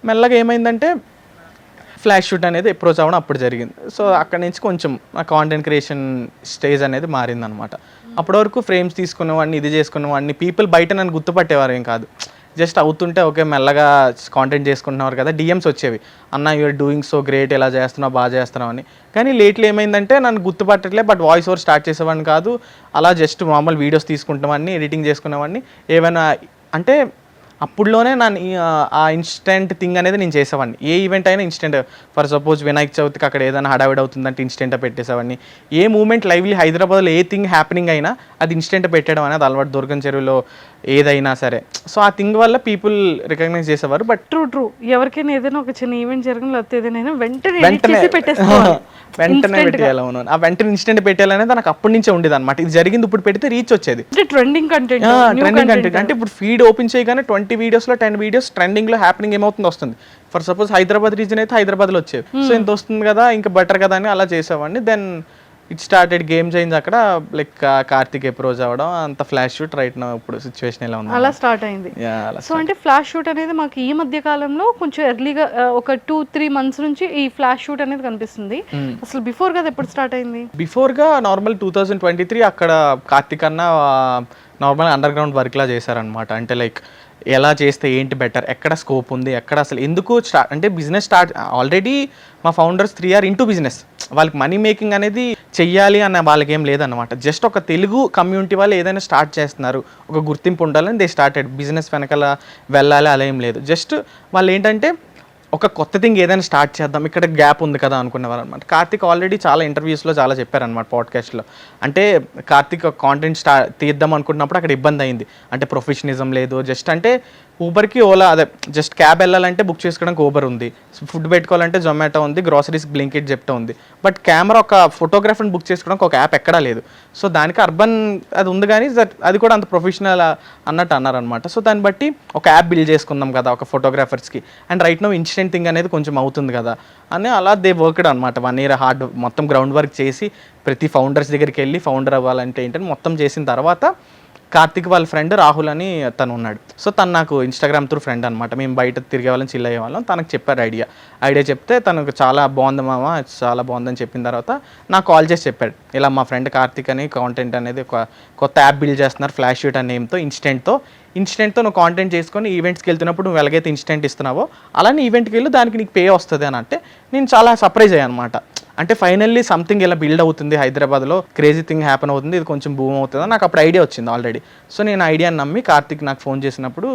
మెల్లగా ఏమైందంటే ఫ్లాష్ షూట్ అనేది అప్రోచ్ అవ్వడం అప్పుడు జరిగింది. సో అక్కడి నుంచి కొంచెం ఆ కాంటెంట్ క్రియేషన్ స్టేజ్ అనేది మారిందనమాట. అప్పటి వరకు ఫ్రేమ్స్ తీసుకునేవాడిని, ఇది చేసుకునేవాడిని. పీపుల్ బయట నన్ను గుర్తుపట్టేవారు ఏం కాదు. జస్ట్ అవుతుంటే ఓకే మెల్లగా కాంటెంట్ చేసుకుంటున్నారు కదా, డిఎమ్స్ వచ్చేవి, అన్న యూఆర్ డూయింగ్ సో గ్రేట్, ఎలా చేస్తున్నావు, బాగా చేస్తున్నావు అని. కానీ లేట్లీ ఏమైందంటే నన్ను గుర్తుపట్టట్లే, బట్ వాయిస్ ఓవర్ స్టార్ట్ చేసేవాడిని కాదు. అలా జస్ట్ మామూలు వీడియోస్ తీసుకుంటామని, ఎడిటింగ్ చేసుకునేవాడిని. ఏమైనా అంటే అప్పుడులోనే ఆ ఇన్స్టెంట్ థింగ్ అనేది నేను చేసేవాడిని. ఏ ఈవెంట్ అయినా ఇన్స్టెంట్. ఫర్ సపోజ్ వినాయక చవితికి అక్కడ ఏదైనా హడావిడి అవుతుందంటే ఇన్స్టెంట్ పెట్టేసేవాడిని. ఏ మూమెంట్ లైవ్లీ హైదరాబాద్లో ఏ థింగ్ హ్యాపెనింగ్ అయినా అది ఇన్స్టెంట్ పెట్టడం అనేది అలవాటు. దుర్గం చెరువులో ఏదైనా సరే. సో ఆ థింగ్ వల్ల పీపుల్ రికగ్నైజ్ చేసేవారు. బట్ ట్రూ ఎవరికైనా ఏదైనా ఒక చిన్న ఈవెంట్ జరగడం లేకపోతే ఏదైనా వెంటనే పెట్టేయాలి. అవును, ఆ వెంటనే ఇన్స్టెంట్ పెట్టేయాలనేది నాకు అప్పటి నుంచే ఉండేది అనమాట. ఇది జరిగింది ఇప్పుడు పెడితే రీచ్ వచ్చేది. ట్రెండింగ్ కంటెంట్ అంటే ఇప్పుడు ఫీడ్ ఓపెన్ చేయగానే 20 వీడియోస్లో 10 వీడియోస్ ట్రెండింగ్లో హ్యాపెనింగ్ ఏమవుతుందో వస్తుంది. ఫర్ సపోజ్ హైదరాబాద్ రీజన్ అయితే హైదరాబాద్లో వచ్చేవి. సో ఇంత వస్తుంది కదా, ఇంకా బెటర్ కదా అని అలా చేసేవాడిని. Then it started game change. అక్కడ లైక్ కార్తిక్ అప్రోచ్ అవ్వడం, అంత ఫ్లాష్ షూట్ రైట్ నా ఇప్పుడు సిచ్యువేషన్ ఎలా ఉంది అలా స్టార్ట్ అయింది. సో అంటే ఫ్లాష్ షూట్ అనేది మాకు ఈ మధ్య కాలంలో కొంచెం ఎర్లీగా ఒక 2-3 months నుంచి ఈ ఫ్లాష్ షూట్ అనేది కనిపిస్తుంది. అసలు బిఫోర్ గా ఎప్పుడు స్టార్ట్ అయింది? బిఫోర్గా నార్మల్ 2023 అక్కడ కార్తిక్ అన్న నార్మల్ అండర్ గ్రౌండ్ వర్క్లా చేశారనమాట. అంటే లైక్ ఎలా చేస్తే ఏంటి బెటర్, ఎక్కడ స్కోప్ ఉంది, ఎక్కడ అసలు ఎందుకు అంటే బిజినెస్ స్టార్ట్ ఆల్రెడీ మా ఫౌండర్స్ 3 are into బిజినెస్. వాళ్ళకి మనీ మేకింగ్ అనేది చెయ్యాలి అన్న వాళ్ళకి ఏం లేదన్నమాట. జస్ట్ ఒక తెలుగు కమ్యూనిటీ వాళ్ళు ఏదైనా స్టార్ట్ చేస్తున్నారు, ఒక గుర్తింపు ఉండాలని దే స్టార్టెడ్. బిజినెస్ వెనకాల వెళ్ళాలి అలా ఏం లేదు. జస్ట్ వాళ్ళు ఏంటంటే ఒక కొత్త థింగ్ ఏదైనా స్టార్ట్ చేద్దాం, ఇక్కడ గ్యాప్ ఉంది కదా అనుకునేవారు అనమాట. కార్తిక్ ఆల్రెడీ చాలా ఇంటర్వ్యూస్లో చాలా చెప్పారనమాట పాడ్కాస్ట్లో. అంటే కార్తిక్ కాంటెంట్ తీద్దాం అనుకున్నప్పుడు అక్కడ ఇబ్బంది అయింది. అంటే ప్రొఫెషనిజం లేదు, జస్ట్ అంటే ఊబర్కి ఓలా అదే జస్ట్ క్యాబ్ వెళ్ళాలంటే బుక్ చేసుకోవడానికి ఊబర్ ఉంది, ఫుడ్ పెట్టుకోవాలంటే జొమాటో ఉంది, గ్రాసరీస్ బ్లింకిట్ జెప్టో ఉంది. బట్ కెమెరా ఒక ఫోటోగ్రఫర్ని బుక్ చేసుకోవడానికి ఒక యాప్ ఎక్కడా లేదు. సో దానికి అర్బన్ అది ఉంది కానీ అది కూడా అంత ప్రొఫెషనల్ అన్నట్టు అన్నారనమాట. సో దాన్ని బట్టి ఒక యాప్ బిల్డ్ చేసుకుందాం కదా ఒక ఫోటోగ్రాఫర్స్కి, and right now instant thing అనేది కొంచెం అవుతుంది కదా అని అలా దే వర్క్డ్ అనమాట. 1 year హార్డ్ మొత్తం గ్రౌండ్ వర్క్ చేసి ప్రతి ఫౌండర్స్ దగ్గరికి వెళ్ళి ఫౌండర్ అవ్వాలంటే ఏంటని మొత్తం చేసిన తర్వాత కార్తిక్ వాళ్ళ ఫ్రెండ్ రాహుల్ అని తను ఉన్నాడు. సో తను నాకు ఇన్స్టాగ్రామ్ త్రూ ఫ్రెండ్ అనమాట. మేము బయట తిరిగే వాళ్ళం, చిల్ అయ్యే వాళ్ళం. తనకు చెప్పారు ఐడియా చెప్తే తనకు చాలా బాగుంది మామ, చాలా బాగుందని చెప్పిన తర్వాత నాకు కాల్ చేసి చెప్పాడు, ఇలా మా ఫ్రెండ్ కార్తిక్ అని కాంటెంట్ అనేది ఒక కొత్త యాప్ బిల్డ్ చేస్తున్నారు, ఫ్లాష్ షూట్ అనే నేమ్తో, ఇన్స్టెంట్తో నువ్వు కాంటెంట్ చేసుకొని ఈవెంట్స్కి వెళ్తున్నప్పుడు నువ్వు ఎలాగైతే ఇన్స్టెంట్ ఇస్తున్నావో అలానే ఈవెంట్కి వెళ్ళి దానికి నీకు పే వస్తుంది అని అంటే నేను చాలా సర్ప్రైజ్ అయ్యాను అనమాట. అంటే ఫైనల్లీ సంథింగ్ ఇలా బిల్డ్ అవుతుంది హైదరాబాద్లో, క్రేజీ థింగ్ హ్యాపెన్ అవుతుంది, ఇది కొంచెం బూమ్ అవుతుందని నాకు అప్పుడు ఐడియా వచ్చింది ఆల్రెడీ. సో నేను ఐడియాని నమ్మి కార్తిక్ నాకు ఫోన్ చేసినప్పుడు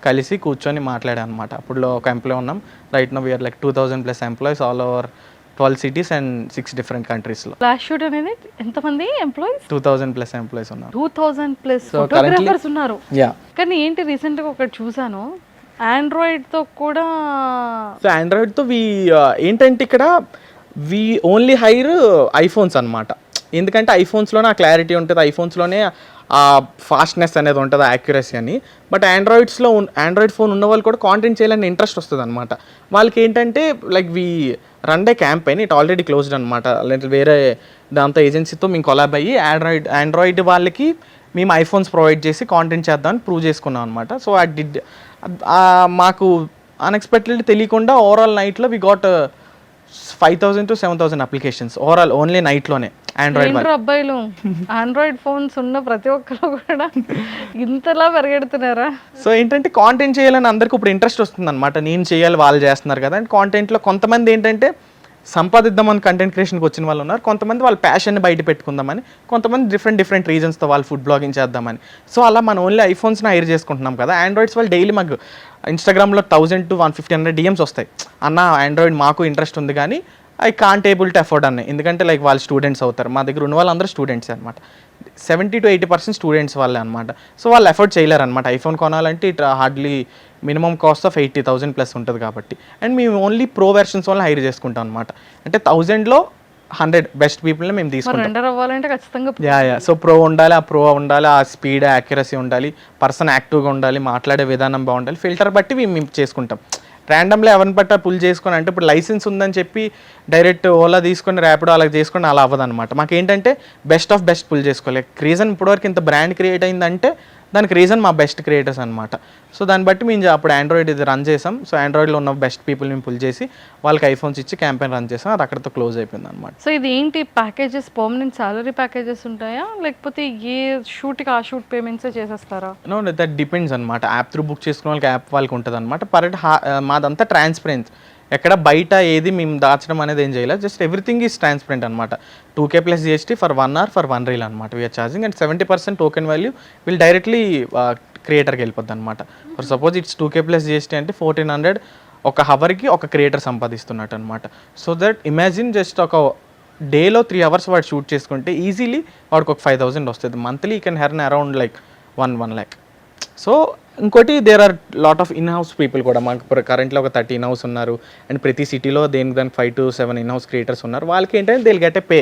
కలిసి కూర్చొని మాట్లాడాను అనమాట. అప్పుడు ఒక ఎంప్లాయ్ ఉన్నాం, right now we're like 2000+ employees all over 12 cities and 6 different countries లో. ఫ్లాష్ షూట్ అనేది ఎంతమంది ఎంప్లాయీస్? 2000+ ఎంప్లాయీస్ ఉన్నారు. 2000+ So ఫోటోగ్రాఫర్స్ ఉన్నారు. యా. కానీ ఏంటి రీసెంట్గా ఒకటి చూసాను, ఆండ్రాయిడ్తో కూడా. సో ఆండ్రాయిడ్తో ఏంటంటే ఇక్కడ వి ఓన్లీ హైర్ ఐఫోన్స్ అనమాట. ఎందుకంటే ఐఫోన్స్లోనే ఆ క్లారిటీ ఉంటుంది, ఐఫోన్స్లోనే ఆ ఫాస్ట్నెస్ అనేది ఉంటుంది, యాక్యురసీ అని. బట్ ఆండ్రాయిడ్ ఫోన్ ఉన్న వాళ్ళు కూడా కాంటెంట్ చేయాలని ఇంట్రెస్ట్ వస్తుంది అనమాట. వాళ్ళకి ఏంటంటే like run day campaign it already closed అనమాట. వేరే దాంతో ఏజెన్సీతో మేము కొలాబ్ అయ్యి ఆండ్రాయిడ్ వాళ్ళకి మేము ఐఫోన్స్ ప్రొవైడ్ చేసి కాంటెంట్ చేద్దామని ప్రూవ్ చేసుకున్నాం అనమాట. సో మాకు అన్ఎక్స్పెక్టెడ్లీ తెలియకుండా ఓవరాల్ నైట్లో we got 5,000 to 7,000 applications overall only నైట్లోనే. ఆండ్రాయిడ్ అబ్బాయిలు ఆండ్రాయిడ్ ఫోన్స్ ఉన్న ప్రతి ఒక్కరు కూడా ఇంతలా పరిగెడుతున్నారా? సో ఏంటంటే కాంటెంట్ చేయాలని అందరికీ ఇప్పుడు ఇంట్రెస్ట్ వస్తుంది అనమాట. నేను చేయాలి, వాళ్ళు చేస్తున్నారు కదా. అండ్ కాంటెంట్లో కొంతమంది ఏంటంటే సంపాదిద్దామని కంటెంట్ క్రియేషన్కి వచ్చిన వాళ్ళు ఉన్నారు, కొంతమంది వాళ్ళ ప్యాషన్ని బయట పెట్టుకుందామని, కొంతమంది డిఫరెంట్ రీజన్స్తో వాళ్ళు ఫుడ్ బ్లాగింగ్ చేద్దామని. సో అలా మనం ఓన్లీ ఐఫోన్స్ని హైర్ చేసుకుంటున్నాం కదా. ఆండ్రాయిడ్స్ వాళ్ళు డైలీ మాకు ఇన్స్టాగ్రామ్లో 1000 to 150 DMs వస్తాయి, అన్న ఆండ్రాయిడ్ మాకు ఇంట్రెస్ట్ ఉంది కానీ I can't able to afford అన్నాయి. ఎందుకంటే లైక్ వాళ్ళు స్టూడెంట్స్ అవుతారు, మా దగ్గర ఉన్న వాళ్ళందరూ స్టూడెంట్స్ అనమాట. 70 to 80% స్టూడెంట్స్ వాళ్ళే అనమాట. సో వాళ్ళు అఫోర్డ్ చేయలేరు అనమాట. ఐఫోన్ కొనాలంటే it hardly minimum cost of 80,000+ ఉంటుంది కాబట్టి. అండ్ మేము ఓన్లీ ప్రో వెర్షన్స్ వల్ల హైర్ చేసుకుంటాం అనమాట. అంటే 1000లో 100 బెస్ట్ పీపుల్ని మేము తీసుకుంటాం. రెండర్ అవ్వాలంటే ఖచ్చితంగా యా. సో ప్రో ఉండాలి, ఆ స్పీడ్ యాక్యురసీ ఉండాలి, పర్సన్ యాక్టివ్గా ఉండాలి, మాట్లాడే విధానం బాగుండాలి. ఫిల్టర్ బట్టి మేము చేసుకుంటాం. ర్యాండమ్లో ఎవరిని పట్టా పుల్ చేసుకొని, అంటే ఇప్పుడు లైసెన్స్ ఉందని చెప్పి డైరెక్ట్ ఓలా తీసుకొని ర్యాపిడో అలా చేసుకొని అలా అవ్వదన్నమాట. మాకేంటంటే బెస్ట్ ఆఫ్ బెస్ట్ పుల్ చేసుకోవాలి. రీజన్ ఇప్పటివరకు ఇంత బ్రాండ్ క్రియేట్ అయిందంటే దానికి రీజన్ మా బెస్ట్ క్రియేటర్స్ అనమాట. సో దాన్ని బట్టి మేము అప్పుడు ఆండ్రాయిడ్ ఇది రన్ చేసాం. సో ఆండ్రాయిడ్లో ఉన్న బెస్ట్ పీపుల్ మేము పుల్ చేసి వాళ్ళకి ఐఫోన్స్ ఇచ్చి క్యాంపెయిన్ రన్ చేసాం. అది అక్కడితో క్లోజ్ అయిపోయింది అనమాట. సో ఇది ఏంటి ప్యాకేజెస్, పర్మనెంట్ సాలరీ ప్యాకేజెస్ ఉంటాయా, లేకపోతే ఏ షూట్కి ఆ షూట్ పేమెంట్సే చేసేస్తారా? నో, దట్ డిపెండ్స్ అనమాట. యాప్ త్రూ బుక్ చేసుకున్న వాళ్ళకి యాప్ వాళ్ళకి ఉంటుంది అనమాట. మాదంతా ట్రాన్స్పరెన్స్, ఎక్కడ బయట ఏది మేము దాచడం అనేది ఏం చేయలేదు. జస్ట్ ఎవ్రీథింగ్ ఈజ్ ట్రాన్స్పరెంట్ అనమాట. 2K + GST for 1 hour for 1 reel అనమాట we're charging. And 70% token value వీళ్ళు డైరెక్ట్లీ క్రియేటర్కి వెళ్ళిపోద్ది అనమాట. For suppose it's 2K + GST అంటే 1400 ఒక హవర్కి ఒక క్రియేటర్ సంపాదిస్తున్నట్టు అనమాట. సో దట్ ఇమాజిన్ జస్ట్ ఒక డేలో 3 hours వాడు షూట్ చేసుకుంటే ఈజీలీ వాడికి ఒక 5,000 వస్తుంది. Monthly you can earn around like 1 lakh. So ఇంకోటి there are lot of in-house people కూడా మాకు కరెంట్లో ఒక 30 in-house ఉన్నారు. అండ్ ప్రతి సిటీలో దానికి 5 to 7 in-house క్రియేటర్స్ ఉన్నారు. వాళ్ళకి ఏంటంటే they will get a pay,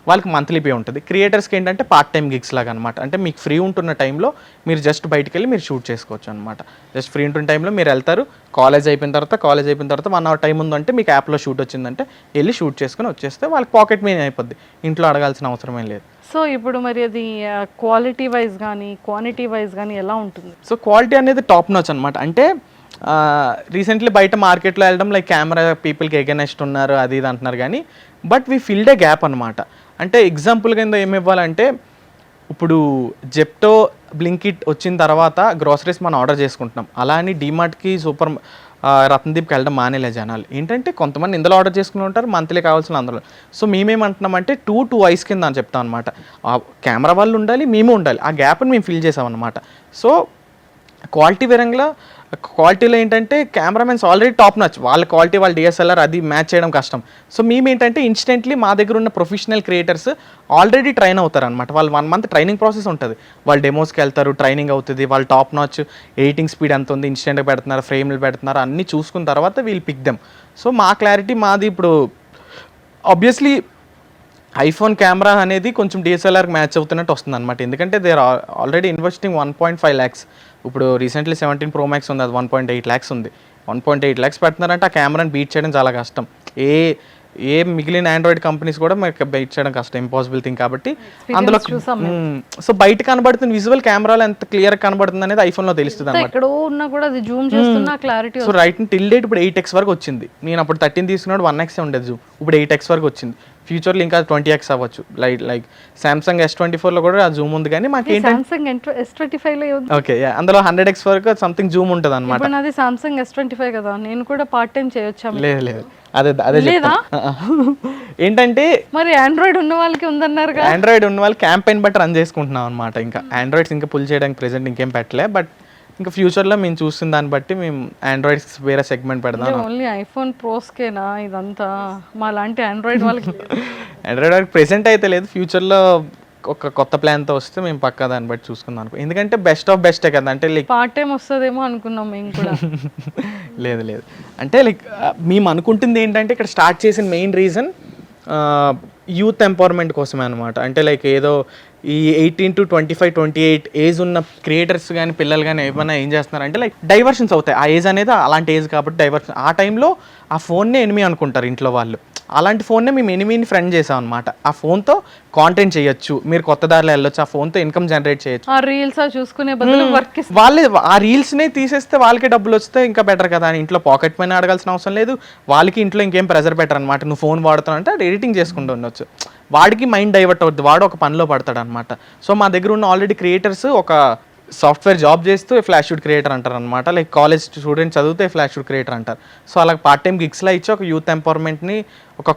వాళ్ళకి మంత్లీ పే ఉంటుంది. క్రియేటర్స్కి ఏంటంటే పార్ట్ టైం గిగ్స్ లాగా అనమాట. అంటే మీకు ఫ్రీ ఉంటున్న టైంలో మీరు జస్ట్ బయటికి వెళ్ళి మీరు షూట్ చేసుకోవచ్చు అనమాట. జస్ట్ ఫ్రీ ఉంటున్న టైంలో మీరు వెళ్తారు, కాలేజ్ అయిపోయిన తర్వాత 1 hour టైం ఉందంటే మీకు యాప్లో షూట్ వచ్చిందంటే వెళ్ళి షూట్ చేసుకుని వచ్చేస్తే వాళ్ళకి పాకెట్ మనీ అయిపోద్ది, ఇంట్లో అడగాల్సిన అవసరమే లేదు. సో ఇప్పుడు మరి అది క్వాలిటీ వైజ్ కానీ క్వాంటిటీ వైజ్ కానీ ఎలా ఉంటుంది? సో క్వాలిటీ అనేది టాప్ నాచ్ అనమాట. అంటే రీసెంట్లీ బయట మార్కెట్లో వెళ్ళడం లైక్ కెమెరా పీపుల్కి ఎగనెస్ట్ ఉన్నారు అది ఇది అంటున్నారు కానీ but we filled a gap అనమాట. అంటే ఎగ్జాంపుల్ కింద ఏమి ఇవ్వాలంటే ఇప్పుడు జెప్టో బ్లింకిట్ వచ్చిన తర్వాత గ్రోసరీస్ మనం ఆర్డర్ చేసుకుంటున్నాం. అలా అని డీమార్ట్కి రత్నదీప్కి వెళ్ళడం మానేలే జనాలు. ఏంటంటే కొంతమంది ఇందులో ఆర్డర్ చేసుకుని ఉంటారు, మంత్లీ కావాల్సిన అందులో. సో మేమేమంటున్నామంటే 2 eyes కింద అని చెప్తాం అనమాట. ఆ కెమెరా వాళ్ళు ఉండాలి, మేము ఉండాలి, ఆ గ్యాప్ని మేము ఫిల్ చేసామన్నమాట. సో క్వాలిటీ పరంగా క్వాలిటీలో ఏంటంటే కెమెరామెన్స్ ఆల్రెడీ టాప్ నచ్, వాళ్ళ క్వాలిటీ వాళ్ళ డిఎస్ఎల్ఆర్ అది మ్యాచ్ చేయడం కష్టం. సో మేము ఏంటంటే ఇన్స్టెంట్లీ మా దగ్గర ఉన్న ప్రొఫెషనల్ క్రియేటర్స్ ఆల్రెడీ ట్రైన్ అవుతారు అనమాట. వాళ్ళు 1 month ట్రైనింగ్ ప్రాసెస్ ఉంటుంది. వాళ్ళు డెమోస్కి వెళ్తారు, ట్రైనింగ్ అవుతుంది, వాళ్ళు టాప్ నాచ్ ఎడిటింగ్ స్పీడ్ ఎంత ఉంది, ఇన్స్టెంట్గా పెడుతున్నారు, ఫ్రేమ్లు పెడుతున్నారు, అన్నీ చూసుకున్న తర్వాత వీళ్ళు పిక్ దెమ్. సో మా క్లారిటీ మాది ఇప్పుడు ఆబ్వియస్లీ ఐఫోన్ కెమెరా అనేది కొంచెం డిఎస్ఎల్ఆర్కి మ్యాచ్ అవుతున్నట్టు వస్తుంది అనమాట. ఎందుకంటే they are already investing 1.5 lakhs. ఇప్పుడు రీసెంట్లీ 17 Pro Max ఉంది, అది 1.8 lakhs ఉంది. 1.8 lakhs పెడుతున్నారంటే ఆ కెమెరాని బీట్ చేయడం చాలా కష్టం. ఏ మిగిలిన ఆండ్రాయిడ్ కంపెనీస్ కూడా మనకి బీట్ చేయడం కష్టం, ఇంపాసిబుల్ థింగ్. కాబట్టి అందులో సో బయట కనబడుతున్న విజువల్ కెమెరాలో ఎంత క్లియర్ కనబడుతుంది అనేది ఐఫోన్లో తెలుస్తుంది అనమాట. ఎక్కడో ఉన్నా కూడా అది జూమ్ చేస్తున్నా clarity. So right till date ఇప్పుడు 8x వరకు వచ్చింది. నేను అప్పుడు 13 తీసుకున్నాడు 1x ఉండేది జూమ్, ఇప్పుడు 8x వరకు వచ్చింది. ఫ్యూచర్లో ఇంకా 20x అవ్వచ్చు. లైక్ సామ్సంగ్ S24లో కూడా ఆ జూమ్ ఉంది, కానీ మాకు ఏంటంటే సామ్సంగ్ S25లో ఓకే అందులో 100x వరకు సంథింగ్ జూమ్ ఉంటుంది అనమాట. ఇప్పుడు నాది సామ్సంగ్ S25 కదా, నేను కూడా పార్ట్ టైం చేయొచ్చా? లేదు అదే లేదా ఏంటంటే మరి ఆండ్రాయిడ్ ఉన్న వాళ్ళకి ఉందన్నారు కదా. ఆండ్రాయిడ్ ఉన్న వాళ్ళు క్యాంపెయిన్ బట్టి రన్ చేసుకుంటున్నాం అనమాట. ఇంకా ఆండ్రాయిడ్స్ ఇంకా పుల్ చేయడానికి ప్రెసెంట్ ఇంకేం పెట్టలే, బట్ ఇంకా ఫ్యూచర్లో మేము చూస్తున్న దాన్ని బట్టి మేము ఆండ్రాయిడ్స్ వేరే సెగ్మెంట్ పెడదాం. ఓన్లీ ఐఫోన్ ప్రోస్కేనా ఇదంతా? మా లాంటి ఆండ్రాయిడ్ వాళ్ళకి ఆండ్రాయిడ్ వాళ్ళకి ప్రెసెంట్ అయితే లేదు, ఫ్యూచర్లో ఒక కొత్త ప్లాన్తో వస్తే మేము పక్కా దాన్ని బట్టి చూసుకుందాం అనుకో. ఎందుకంటే బెస్ట్ ఆఫ్ బెస్టే కదా, అంటే లైక్ పార్ట్ టైం వస్తుందేమో అనుకున్నాం మేము కూడా. లేదు అంటే లైక్ మేము అనుకుంటుంది ఏంటంటే ఇక్కడ స్టార్ట్ చేసిన మెయిన్ రీజన్ యూత్ ఎంపవర్మెంట్ కోసమే అనమాట. అంటే లైక్ ఏదో ఈ 18 to 25, 28 ఏజ్ ఉన్న క్రియేటర్స్ కానీ పిల్లలు కానీ ఏమైనా ఏం చేస్తున్నారంటే లైక్ డైవర్షన్స్ అవుతాయి. ఆ ఏజ్ అనేది అలాంటి ఏజ్ కాబట్టి డైవర్షన్, ఆ టైంలో ఆ ఫోన్నే ఎనిమి అనుకుంటారు ఇంట్లో వాళ్ళు. అలాంటి ఫోన్నే మేము ఎనిమిని ఫ్రెండ్ చేసాం అనమాట. ఆ ఫోన్తో కాంటెంట్ చేయొచ్చు, మీరు కొత్త దారిలో వెళ్ళొచ్చు, ఆ ఫోన్తో ఇన్కమ్ జనరేట్ చేయొచ్చు. ఆ రీల్స్ చూసుకునే బదులు వర్క్ వాళ్ళే ఆ రీల్స్నే తీసేస్తే వాళ్ళకి డబ్బులు వస్తే ఇంకా బెటర్ కదా అని ఇంట్లో పాకెట్ మనీ అడగాల్సిన అవసరం లేదు. వాళ్ళకి ఇంట్లో ఇంకేం ప్రెజర్ పెట్టరు అనమాట. నువ్వు ఫోన్ వాడుతావు అంటే అది ఎడిటింగ్ చేసుకుంటూ ఉండొచ్చు. వాడికి మైండ్ డైవర్ట్ అవుతుంది, వాడు ఒక పనిలో పడతాడు అనమాట. సో మా దగ్గర ఉన్న ఆల్రెడీ క్రియేటర్స్ ఒక సాఫ్ట్వేర్ జాబ్ చేస్తూ ఫ్లాష్ షూట్ క్రియేటర్ అంటారు అనమాట. లైక్ కాలేజ్ స్టూడెంట్ చదివితే ఫ్లాష్ షూట్ క్రియేటర్ అంటారు. సో అలా పార్ట్ టైం గిగ్స్లా ఇచ్చి ఒక యూత్ ఎంపవర్మెంట్ని ఒక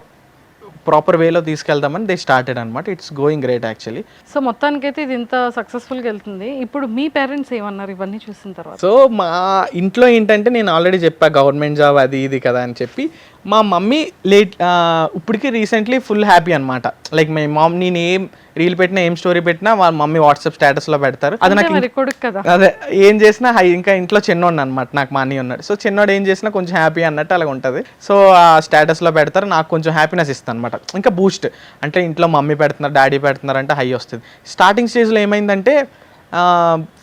ప్రాపర్ వేలో తీసుకెళ్దామని దే స్టార్టెడ్ అనమాట. It's going great actually. So మొత్తానికైతే ఇది ఇంత సక్సెస్ఫుల్గా వెళ్తుంది. ఇప్పుడు మీ పేరెంట్స్ ఏమన్నారు ఇవన్నీ చూసిన తర్వాత? సో మా ఇంట్లో ఏంటంటే నేను ఆల్రెడీ చెప్పా గవర్నమెంట్ జాబ్ అది ఇది కదా అని చెప్పి. మా మమ్మీ ఇప్పటికీ రీసెంట్లీ ఫుల్ హ్యాపీ అనమాట. లైక్ మై మామ్ నేను ఏం రీల్ పెట్టినా ఏం స్టోరీ పెట్టినా వాళ్ళ మమ్మీ వాట్సాప్ స్టేటస్లో పెడతారు. అది నాకు కొడుకు కదా, అదే ఏం చేసినా ఇంకా ఇంట్లో చిన్నోడు అనమాట, నాకు మా అన్నయ్య ఉన్నాడు. సో చిన్నోడు ఏం చేసినా కొంచెం హ్యాపీ అన్నట్టు అలాగ ఉంటుంది. సో ఆ స్టేటస్లో పెడతారు, నాకు కొంచెం హ్యాపీనెస్ ఇస్తాను అనమాట. ఇంకా బూస్ట్ అంటే ఇంట్లో మమ్మీ పెడుతున్నారు డాడీ పెడుతున్నారు అంటే హై వస్తుంది. స్టార్టింగ్ స్టేజ్లో ఏమైందంటే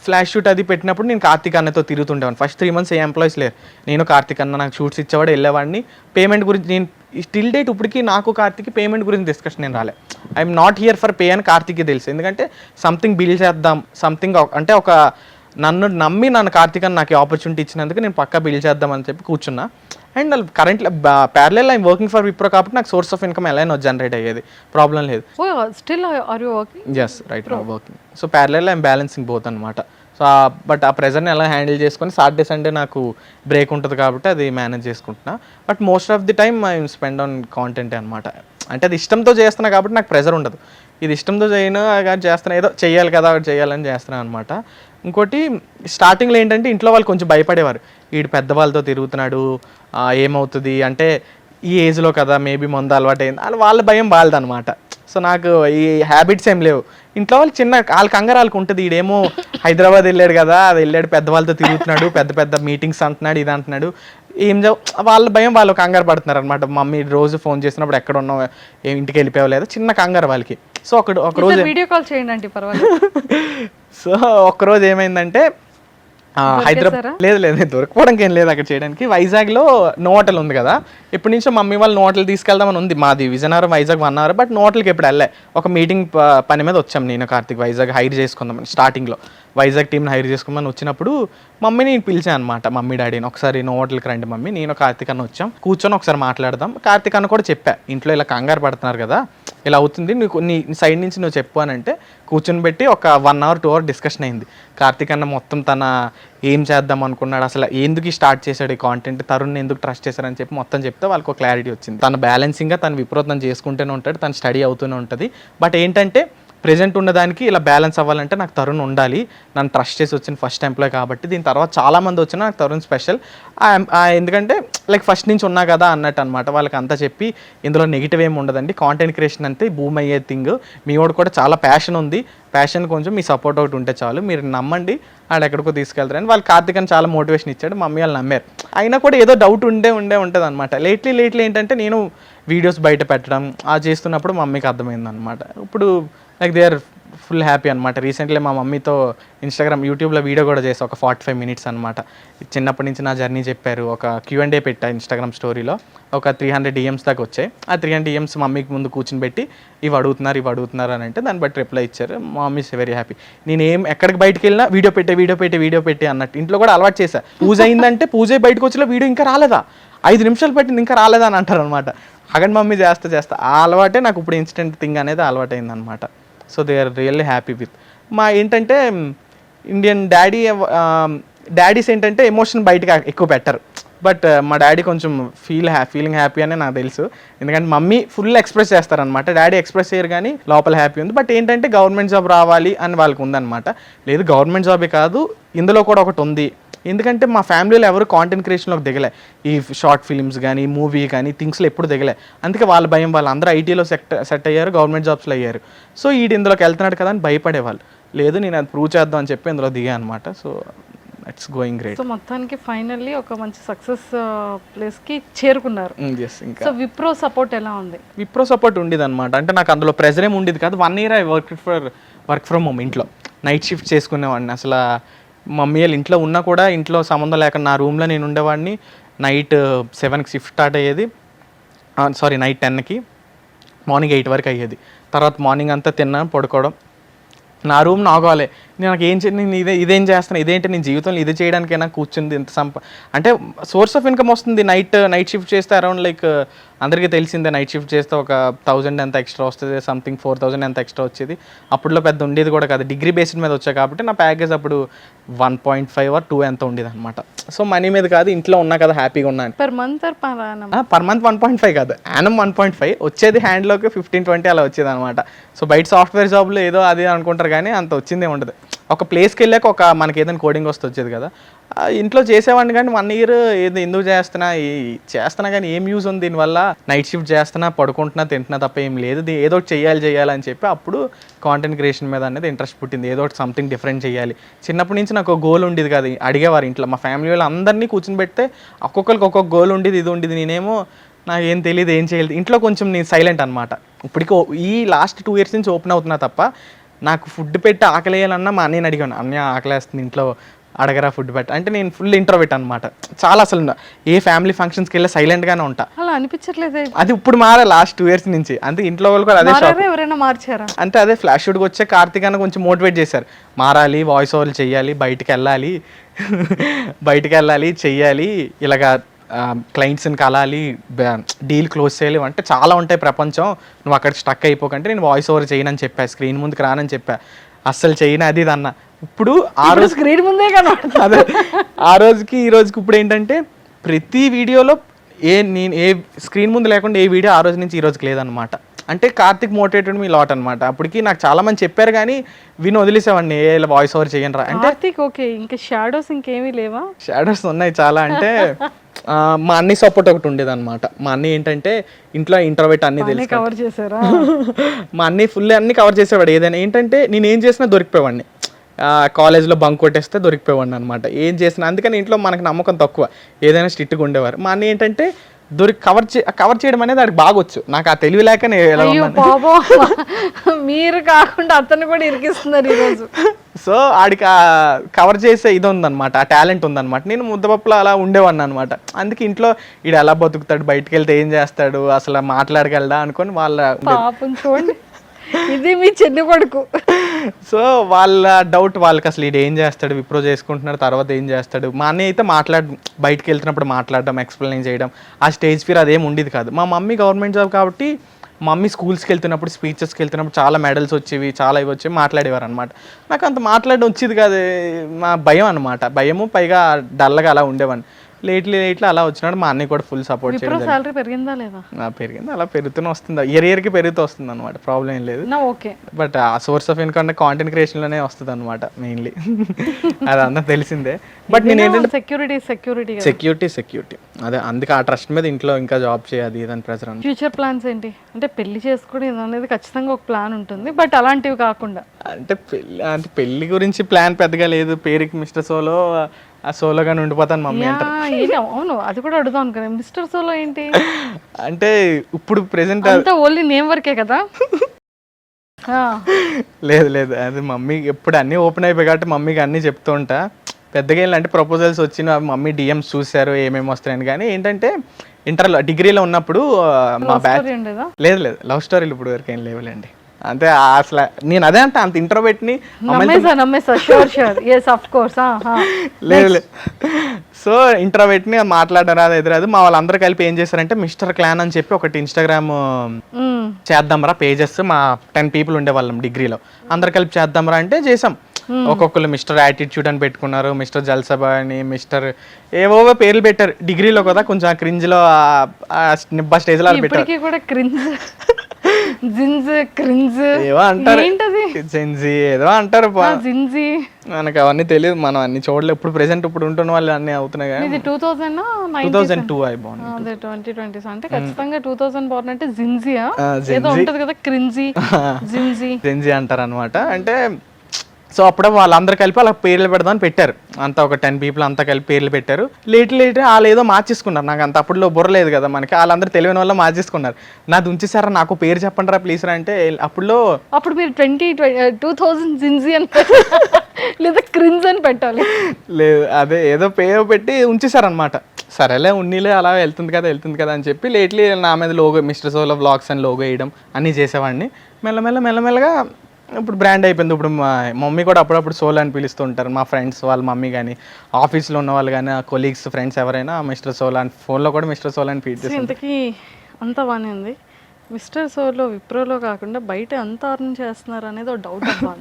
ఫ్లాష్ షూట్ అది పెట్టినప్పుడు నేను కార్తిక్ అన్నతో తిరుగుతుండేవాడిని. ఫస్ట్ 3 months ఏ ఎంప్లాయీస్ లేరు, నేను కార్తిక్ అన్న నాకు షూట్స్ ఇచ్చేవాడు, వెళ్ళేవాడిని. పేమెంట్ గురించి నేను స్టిల్ డేట్ ఇప్పటికీ నాకు కార్తిక్ పేమెంట్ గురించి డిస్కషన్ నేను రాలే. I'm not here for pay అని కార్తిక్కి తెలుసు. ఎందుకంటే సంథింగ్ బిల్డ్ చేద్దాం, సంథింగ్ అంటే ఒక నన్ను నమ్మి కార్తిక్ అని నాకు ఆపర్చునిటీ ఇచ్చినందుకు నేను పక్కా బిల్డ్ చేద్దాం అని చెప్పి కూర్చున్నా. అండ్ కరెంట్లో parallel I'm working for Wipro కాబట్టి నాకు సోర్స్ ఆఫ్ ఇన్కమ్ ఎలా జనరేట్ అయ్యేది, ప్రాబ్లం లేదు. Still are you working? Yes right now working. So parallel I'm balancing both అనమాట. సో బట్ ఆ ప్రెజర్ని ఎలా హ్యాండిల్ చేసుకొని సాటర్డే సండే నాకు బ్రేక్ ఉంటుంది కాబట్టి అది మేనేజ్ చేసుకుంటున్నా. But most of the time I spend on content అనమాట. అంటే అది ఇష్టంతో చేస్తున్నా కాబట్టి నాకు ప్రెజర్ ఉండదు. ఇది ఇష్టంతో చేయను కానీ చేస్తున్నా, ఏదో చెయ్యాలి కదా ఒకటి చేయాలని చేస్తున్నాను అనమాట. ఇంకోటి స్టార్టింగ్లో ఏంటంటే ఇంట్లో వాళ్ళు కొంచెం భయపడేవారు, వీడు పెద్దవాళ్ళతో తిరుగుతున్నాడు ఏమవుతుంది అంటే ఈ ఏజ్లో కదా మేబీ మందు అలవాటు అయింది అని వాళ్ళ భయం వాళ్ళదనమాట. సో నాకు ఈ హ్యాబిట్స్ ఏం లేవు. ఇంట్లో వాళ్ళు వాళ్ళ కంగారాలకు ఉంటుంది, ఈడేమో హైదరాబాద్ వెళ్ళాడు కదా, అది వెళ్ళాడు పెద్దవాళ్ళతో తిరుగుతున్నాడు, పెద్ద పెద్ద మీటింగ్స్ అంటున్నాడు ఇది అంటున్నాడు, వాళ్ళ భయం వాళ్ళు కంగారు పడుతున్నారు అనమాట. మమ్మీ రోజు ఫోన్ చేసినప్పుడు ఎక్కడ ఉన్నావు, ఇంటికి వెళ్ళిపోయావు లేదా, చిన్న కంగారు వాళ్ళకి. సో ఒక రోజు వీడియో కాల్ చేయండి పర్వాలేదు. సో ఒక్కరోజు ఏమైందంటే హైదరాబాద్ లేదు దొరకపోవడానికి ఏం లేదు అక్కడ చేయడానికి. వైజాగ్లో నోటల్ ఉంది కదా, ఎప్పటి నుంచో మమ్మీ వాళ్ళు నోటలు తీసుకెళ్దామని ఉంది. మాది విజయనగరం వైజాగ్ 1 hour, బట్ నోటల్కి ఎప్పుడు వెళ్ళే ఒక మీటింగ్ పని మీద వచ్చాం నేను కార్తిక్. వైజాగ్ హైర్ చేసుకుందామని స్టార్టింగ్లో వైజాగ్ టీంని హైర్ చేసుకోమని వచ్చినప్పుడు మమ్మీని నేను పిలిచాను అనమాట, మమ్మీ డాడీని ఒకసారి నోటల్కి రండి మమ్మీ, నేను కార్తిక్ అన్న వచ్చాం, కూర్చొని ఒకసారి మాట్లాడదాం. కార్తిక్ అన్న కూడా చెప్పా ఇంట్లో ఇలా కంగారు పడుతున్నారు కదా, ఇలా అవుతుంది, నీ సైడ్ నుంచి నువ్వు చెప్పు అని అంటే కూర్చొని పెట్టి ఒక 1 hour 2 hour డిస్కషన్ అయింది. కార్తిక్ అన్న మొత్తం తన ఏం చేద్దాం అనుకున్నాడు, అసలు ఎందుకు స్టార్ట్ చేశాడు ఈ కాంటెంట్, తరుణ్ని ఎందుకు ట్రస్ట్ చేశారని చెప్పి మొత్తం చెప్తే వాళ్ళకి ఒక క్లారిటీ వచ్చింది. తన బ్యాలెన్సింగ్గా తను విప్రోత్నం చేసుకుంటూనే ఉంటాడు, తను స్టడీ అవుతూనే ఉంటుంది. బట్ ఏంటంటే ప్రెజెంట్ ఉన్నదానికి ఇలా బ్యాలెన్స్ అవ్వాలంటే నాకు తరుణ్ ఉండాలి, నన్ను ట్రస్ట్ చేసి వచ్చిన ఫస్ట్ ఎంప్లాయ్ కాబట్టి. దీని తర్వాత చాలామంది వచ్చినా నాకు తరుణ్ స్పెషల్. ఎందుకంటే లైక్ ఫస్ట్ నుంచి ఉన్నా కదా అన్నట్టు అనమాట. వాళ్ళకి అంతా చెప్పి ఇందులో నెగిటివ్ ఏమి ఉండదండి, కాంటెంట్ క్రియేషన్ అంతే బూమ్ అయ్యే థింగ్. మీ వాడు కూడా చాలా ప్యాషన్ ఉంది, ప్యాషన్ కొంచెం మీ సపోర్ట్ ఒకటి ఉంటే చాలు, మీరు నమ్మండి ఆడ ఎక్కడికో తీసుకెళ్తారని వాళ్ళు కార్తిక్ అని చాలా మోటివేషన్ ఇచ్చాడు. మమ్మీ వాళ్ళు నమ్మారు. అయినా కూడా ఏదో డౌట్ ఉంటుంది అనమాట. లేట్లీ ఏంటంటే నేను వీడియోస్ బయట పెట్టడం చేస్తున్నప్పుడు మమ్మీకి అర్థమైంది అనమాట. ఇప్పుడు like they are full happy అనమాట. రీసెంట్లీ మా మమ్మీతో యూట్యూబ్లో వీడియో కూడా చేసి ఒక 45 minutes అనమాట. చిన్నప్పటి నుంచి నా జర్నీ చెప్పారు. ఒక Q&A పెట్టా ఇన్స్టాగ్రామ్ స్టోరీలో. ఒక 300 DMs దాకా వచ్చాయి. ఆ 300 DMs మమ్మీకి ముందు కూర్చుని పెట్టి ఇవి అడుగుతున్నారు అని అంటే దాన్ని బట్టి రిప్లై ఇచ్చారు. మా మమ్మీ ఇస్ వెరీ హ్యాపీ. నేను ఎక్కడికి బయటకు వెళ్ళినా వీడియో పెట్టి అన్నట్టు ఇంట్లో కూడా అలవాటు చేశా. పూజ అయిందంటే పూజ బయటకు వచ్చిన వీడియో ఇంకా రాలేదా, 5 నిమిషాలు పట్టింది ఇంకా రాలేదా అని అంటారు అనమాట. అగండి మమ్మీ చేస్తా ఆ అలవాటే నాకు ఇప్పుడు ఇన్స్టెంట్ థింగ్ అనేది అలవాటైంది అనమాట. So they are really happy with మా ఏంటంటే ఇండియన్ డాడీస్ ఏంటంటే ఎమోషన్ బయటకు ఎక్కువ పెట్టరు. బట్ మా డాడీ కొంచెం ఫీలింగ్ హ్యాపీ అనే నాకు తెలుసు. ఎందుకంటే మమ్మీ ఫుల్ ఎక్స్ప్రెస్ చేస్తారనమాట, డాడీ ఎక్స్ప్రెస్ చేయరు కానీ లోపల హ్యాపీ ఉంది. బట్ ఏంటంటే గవర్నమెంట్ జాబ్ రావాలి అని వాళ్ళకి ఉందన్నమాట. లేదు గవర్నమెంట్ జాబే కాదు, ఇందులో కూడా ఒకటి ఉంది. ఎందుకంటే మా ఫ్యామిలీలో ఎవరు కాంటెంట్ క్రియేషన్లోకి దిగలే, ఈ షార్ట్ ఫిల్మ్స్ కానీ మూవీ కానీ థింగ్స్లో ఎప్పుడు దిగలే. అందుకే వాళ్ళ భయం, వాళ్ళందరూ ఐటీలో సెట్ అయ్యారు, గవర్నమెంట్ జాబ్స్లో అయ్యారు. సో ఇందులోకి వెళ్తున్నాడు కదా అని భయపడేవాళ్ళు. లేదు నేను అది ప్రూవ్ చేద్దాం అని చెప్పి ఇందులో దిగా అనమాట. So it's going great. So మొత్తానికి ఫైనల్లీ ఒక మంచి సక్సెస్ ప్లేస్కి చేరుకున్నారు. ఇంకా సో విప్రో సపోర్ట్ ఎలా ఉంది? విప్రో సపోర్ట్ ఉండేది అనమాట. అంటే నాకు అందులో ప్రెజర్ ఏమి ఉండేది కాదు. 1 year I work from home. ఇంట్లో నైట్ షిఫ్ట్ చేసుకునేవాడిని. అసలు మమ్మీ వాళ్ళు ఇంట్లో ఉన్నా కూడా ఇంట్లో సంబంధం లేక నా రూమ్లో నేను ఉండేవాడిని. నైట్ 7కి షిఫ్ట్ స్టార్ట్ అయ్యేది, నైట్ 10కి, మార్నింగ్ 8 వరకు అయ్యేది. తర్వాత మార్నింగ్ అంతా తిన్నాను, పడుకోవడం, నా రూమ్ నాగోలే. నాకు నేను ఇదేం చేస్తాను, ఇదేంటి నేను జీవితంలో ఇది చేయడానికైనా కూర్చుంది ఇంత అంటే సోర్స్ ఆఫ్ ఇన్కమ్ వస్తుంది. నైట్ షిఫ్ట్ చేస్తే అరౌండ్ లైక్ అందరికీ తెలిసిందే, నైట్ షిఫ్ట్ చేస్తే ఒక 1000 ఎంత ఎక్స్ట్రా వస్తుంది, సంథింగ్ 4000 ఎంత ఎక్స్ట్రా వచ్చేది. అప్పుడులో పెద్ద ఉండేది కూడా కాదు, డిగ్రీ బేస్డ్ మీద వచ్చాయి కాబట్టి నా ప్యాకేజ్ అప్పుడు 1.5 or 2 ఎంత ఉండేది అనమాట. సో మనీ మీద కాదు, ఇంట్లో ఉన్నా కదా హ్యాపీగా ఉన్నాను. పర్ మంత్ పర్ మంత్ 1.5 కాదు, యానం 1.5 వచ్చేది. హ్యాండ్లోకి 15-20 అలా వచ్చేది అనమాట. సో బయట సాఫ్ట్వేర్ జాబ్లో ఏదో అది అనుకుంటారు కానీ అంత వచ్చిందే ఉండదు. ఒక ప్లేస్కి వెళ్ళాక మనకి ఏదైనా కోడింగ్ వస్తే వచ్చేది కదా. ఇంట్లో చేసేవాడిని కానీ 1 year ఏది ఎందుకు చేస్తున్నా కానీ ఏం యూజ్ ఉంది దీనివల్ల. నైట్ షిఫ్ట్ చేస్తున్నా, పడుకుంటున్నా, తింటున్నా తప్ప ఏం లేదు. ఏదో ఒకటి చేయాలని చెప్పి అప్పుడు కాంటెంట్ క్రియేషన్ మీద అనేది ఇంట్రెస్ట్ పుట్టింది. ఏదో ఒకటి సంథింగ్ డిఫరెంట్ చేయాలి. చిన్నప్పటి నుంచి నాకు ఒక గోల్ ఉండేది కాదు. అడిగేవారు ఇంట్లో మా ఫ్యామిలీ వాళ్ళు అందరినీ కూర్చొని పెడితే ఒక్కొక్కరికి ఒక్కొక్క గోల్ ఉండేది, ఇది ఉండేది. నేనేమో నాకు ఏం తెలియదు, ఏం చేయలేదు. ఇంట్లో కొంచెం నేను సైలెంట్ అనమాట. ఇప్పటికీ ఈ లాస్ట్ 2 years నుంచి ఓపెన్ అవుతున్నా తప్ప నాకు ఫుడ్ పెట్టి ఆకలేయాలన్నా మా అన్నయ్యని అడిగాను, అన్నయ్య ఆకలేస్తుంది ఇంట్లో అడగరా ఫుడ్ పెట్టి అంటే. నేను ఫుల్ ఇంట్రోవర్ట్ అనమాట. చాలా అసలు ఏ ఫ్యామిలీ ఫంక్షన్స్కి వెళ్ళి సైలెంట్గానే ఉంటా. అలా అనిపించట్లేదు? అది ఇప్పుడు మారా లాస్ట్ 2 years నుంచి. అంతే ఇంట్లో వాళ్ళు కూడా అదే ఎవరైనా మార్చారా అంటే అదే ఫ్లాష్ షూట్కి వచ్చే కార్తిక్ అన్న కొంచెం మోటివేట్ చేశారు. మారాలి, వాయిస్ ఓవర్లు చెయ్యాలి, బయటికి వెళ్ళాలి చెయ్యాలి, ఇలాగా క్లయింట్స్ని కలాలి, డీల్ క్లోజ్ చేయాలి అంటే చాలా ఉంటాయి ప్రపంచం, నువ్వు అక్కడ స్టక్ అయిపోకంటే నేను వాయిస్ ఓవర్ చేయనని చెప్పా, స్క్రీన్ ముందుకు రానని చెప్పా, అస్సలు చేయను అది ఇది అన్న. ఇప్పుడు ఆ రోజు స్క్రీన్ ముందే కదా అదే ఆ రోజుకి ఈ రోజుకి ఇప్పుడు ఏంటంటే ప్రతి వీడియోలో నేను ఏ స్క్రీన్ ముందు లేకుండా ఏ వీడియో ఆ రోజు నుంచి ఈ రోజుకి లేదనమాట. అంటే కార్తిక్ మోటివేటెడ్ మీ లాట్ అనమాట. అప్పటికి నాకు చాలా మంది చెప్పారు కానీ వదిలేసేవాడిని, ఇలా వాయిస్ ఓవర్ చేయండి రా అంటే. కార్తిక్ ఓకే, ఇంకా షాడోస్ ఇంకేమీ లేవా? షాడోస్ ఉన్నాయి చాలా. అంటే మా అన్నయ్య సపోర్ట్ ఒకటి ఉండేది అనమాట. మా అన్నయ్య ఏంటంటే ఇంట్లో ఇంట్రోవర్ట్ అన్ని తెలుసు, కవర్ చేశారా? మా అన్నయ్య ఫుల్ అన్ని కవర్ చేసేవాడు. ఏదైనా ఏంటంటే నేను ఏం చేసినా దొరికిపోయేవాడిని. కాలేజ్లో బంక్ కొట్టేస్తే దొరికిపోయేవాడిని అనమాట. ఏం చేసినా, అందుకని ఇంట్లో మనకు నమ్మకం తక్కువ, ఏదైనా స్ట్రిక్ట్గా ఉండేవారు. మా అన్నయ్య ఏంటంటే కవర్ చేయడం అనేది వాడికి బాగొచ్చు. నాకు ఆ తెలివి లేక మీరు కాకుండా అతను కూడా ఇరికిస్తున్నారు ఈరోజు. సో ఆడికి కవర్ చేసే ఇది ఉందన్నమాట, ఆ టాలెంట్ ఉందన్నమాట. నేను ముద్దపప్పులో అలా ఉండేవాడిని అనమాట. అందుకే ఇంట్లో ఈడు ఎలా బతుకుతాడు, బయటకు వెళ్తే ఏం చేస్తాడు, అసలు మాట్లాడగలడా అనుకొని వాళ్ళ పాపం చూడండి, ఇది మీ చిన్న కొడుకు. సో వాళ్ళ డౌట్, వాళ్ళకి అసలు ఈడు ఏం చేస్తాడు, విప్రో చేసుకుంటున్నాడు తర్వాత ఏం చేస్తాడు. మా అన్నయ్య అయితే బయటకు వెళ్తున్నప్పుడు మాట్లాడడం, ఎక్స్ప్లెయిన్ చేయడం, ఆ స్టేజ్ ఫియర్ అదేం ఉండేది కాదు. మా మమ్మీ గవర్నమెంట్ జాబ్ కాబట్టి మమ్మీ స్కూల్స్కి వెళ్తున్నప్పుడు, స్పీచెస్కి వెళ్తున్నప్పుడు చాలా మెడల్స్ వచ్చేవి, చాలా ఇవి వచ్చేవి, మాట్లాడేవారు అనమాట. నాకు అంత మాట్లాడడం వచ్చేది కాదు, మా భయం అనమాట. భయము పైగా డల్గా అలా ఉండేవాడిని. లేట్లీ అలా వచ్చినాడు. మా అన్నయ్య కూడా ఫుల్ సపోర్ట్ విప్రో చేయడం శాలరీ పెరిగిందా లేదా? పెరిగింది, అలా పెరుగుతూనే వస్తుంది, ఇయర్కి పెరుగుతూ వస్తుంది అనమాట, ప్రాబ్లం ఏం లేదు. నా ఓకే. బట్ ఆ సోర్స్ ఆఫ్ ఇన్కమ్ అంటే కాంటెంట్ క్రియేషన్లోనే వస్తుంది అనమాట మెయిన్లీ. అదంతా తెలిసిందే. బట్ నేను ఏంటంటే సెక్యూరిటీ అదే, అందుకే ఆ ట్రస్ట్ మీద ఇంట్లో ఇంకా జాబ్ చేయాలి దాని ప్రెజర్. ఫ్యూచర్ ప్లాన్స్ ఏంటి? అంటే పెళ్లి చేసుకోవడం అనేది ఖచ్చితంగా ఒక ప్లాన్ ఉంటుంది, బట్ అలాంటివి కాకుండా అంటే పెళ్లి గురించి ప్లాన్ పెద్దగా లేదు. పేరుకి మిస్టర్ సోలో, ఆ సోలోగానే ఉండిపోతాను మమ్మీ అంటారు. ఏంటి? అవును, అది కూడా అడుగుదాం అనుకున్నా. మిస్టర్ సోలో ఏంటి అంటే ఇప్పుడు ప్రెసెంట్ అంతా ఓన్లీ నేమ్ వరకే కదా. లేదు అది మమ్మీ ఎప్పుడు అన్నీ ఓపెన్ అయిపోయి కాబట్టి మమ్మీకి అన్నీ చెప్తూ ఉంటా. పెద్దగా ఏంటంటే ప్రపోజల్స్ వచ్చిన మమ్మీ డిఎమ్స్ చూశారు ఏమేమి వస్తాయని. కానీ ఏంటంటే డిగ్రీలో ఉన్నప్పుడు మా బ్యాచ్ లేదు లవ్ స్టోరీలు ఇప్పుడు వరకు ఏం లేవులేండి. అంటే అసలు నేను అదే అంటే అంత ఇంట్రోవర్ట్ని లేదు. సో ఇంట్రోవర్ట్ని మాట్లాడడం అది ఎదురాదు. మా వాళ్ళందరూ కలిపి ఏం చేశారంటే మిస్టర్ క్లాన్ అని చెప్పి ఒకటి ఇన్స్టాగ్రామ్ చేద్దాంరా పేజెస్, మా 10 people ఉండేవాళ్ళం డిగ్రీలో, అందరు కలిపి చేద్దాంరా అంటే చేసాం. ఒక్కొక్కరు మిస్టర్ యాటిట్యూడ్ అని పెట్టుకున్నారు, మిస్టర్ జల్సబా అని, మిస్టర్ ఏవో పేర్లు పెట్టారు. డిగ్రీలో కదా కొంచెం క్రింజ్లో నిబ్బా స్టేజ్లో పెట్టారు కూడా. క్రింజ్ ఏవో అంటారు, జెన్జీ ఏదో అంటారు. మనకు అవన్నీ తెలియదు, మనం అన్ని చూడలేదు. ఇప్పుడు ప్రెసెంట్ ఇప్పుడు ఉంటున్న వాళ్ళు అన్ని అవుతున్నాయి. కానీ 2002 అయిపోయింది. 2020 అంటే ఖచ్చితంగా 2000 బోర్న్ అంటే జిన్జీయా ఏదో ఉంటది కదా, క్రింజీ జెన్జీ అంటారు అనమాట. అంటే సో అప్పుడు వాళ్ళందరూ కలిపి అలా పేర్లు పెడదామని పెట్టారు. అంతా ఒక 10 people అంతా కలిపి పేర్లు పెట్టారు. లేట్ వాళ్ళు ఏదో మార్చేసుకున్నారు. నాకు అంత అప్పుడులో బుర్రలేదు కదా మనకి, వాళ్ళందరూ తెలియని వల్ల మార్చేసుకున్నారు. నాది ఉంచేసారా, నాకు పేరు చెప్పండి రా ప్లీజ్ రా అంటే అప్పుడు మీరు 2000 జిన్జీ అని లేదా క్రింజ్ అని పెట్టాలి. లేదు అదే ఏదో పేరు పెట్టి ఉంచేసారనమాట. సరేలే ఉన్నీలే అలా వెళ్తుంది కదా అని చెప్పి లేట్లీ నా మీద లోగో మిస్టర్ సోలో వ్లాగ్స్ అని లోగో వేయడం అన్నీ చేసేవాడిని. మెల్లమెల్లగా ఇప్పుడు బ్రాండ్ అయిపోయింది. ఇప్పుడు మా మమ్మీ కూడా అప్పుడప్పుడు సోలో అని పిలుస్తూ ఉంటారు. మా ఫ్రెండ్స్ వాళ్ళ మమ్మీ కానీ, ఆఫీస్లో ఉన్న వాళ్ళు కానీ, కొలీగ్స్ ఫ్రెండ్స్ ఎవరైనా మిస్టర్ సోలో అని, ఫోన్లో కూడా మిస్టర్ సోలో అని ఫీడ్ చేస్తారు. ఇంతకీ అంతా బాగానే ఉంది. మిస్టర్ సోలో విప్రోలో కాకుండా బయట ఎంత అర్న్ చేస్తున్నారు అనేది ఒక డౌట్ అబ్బా.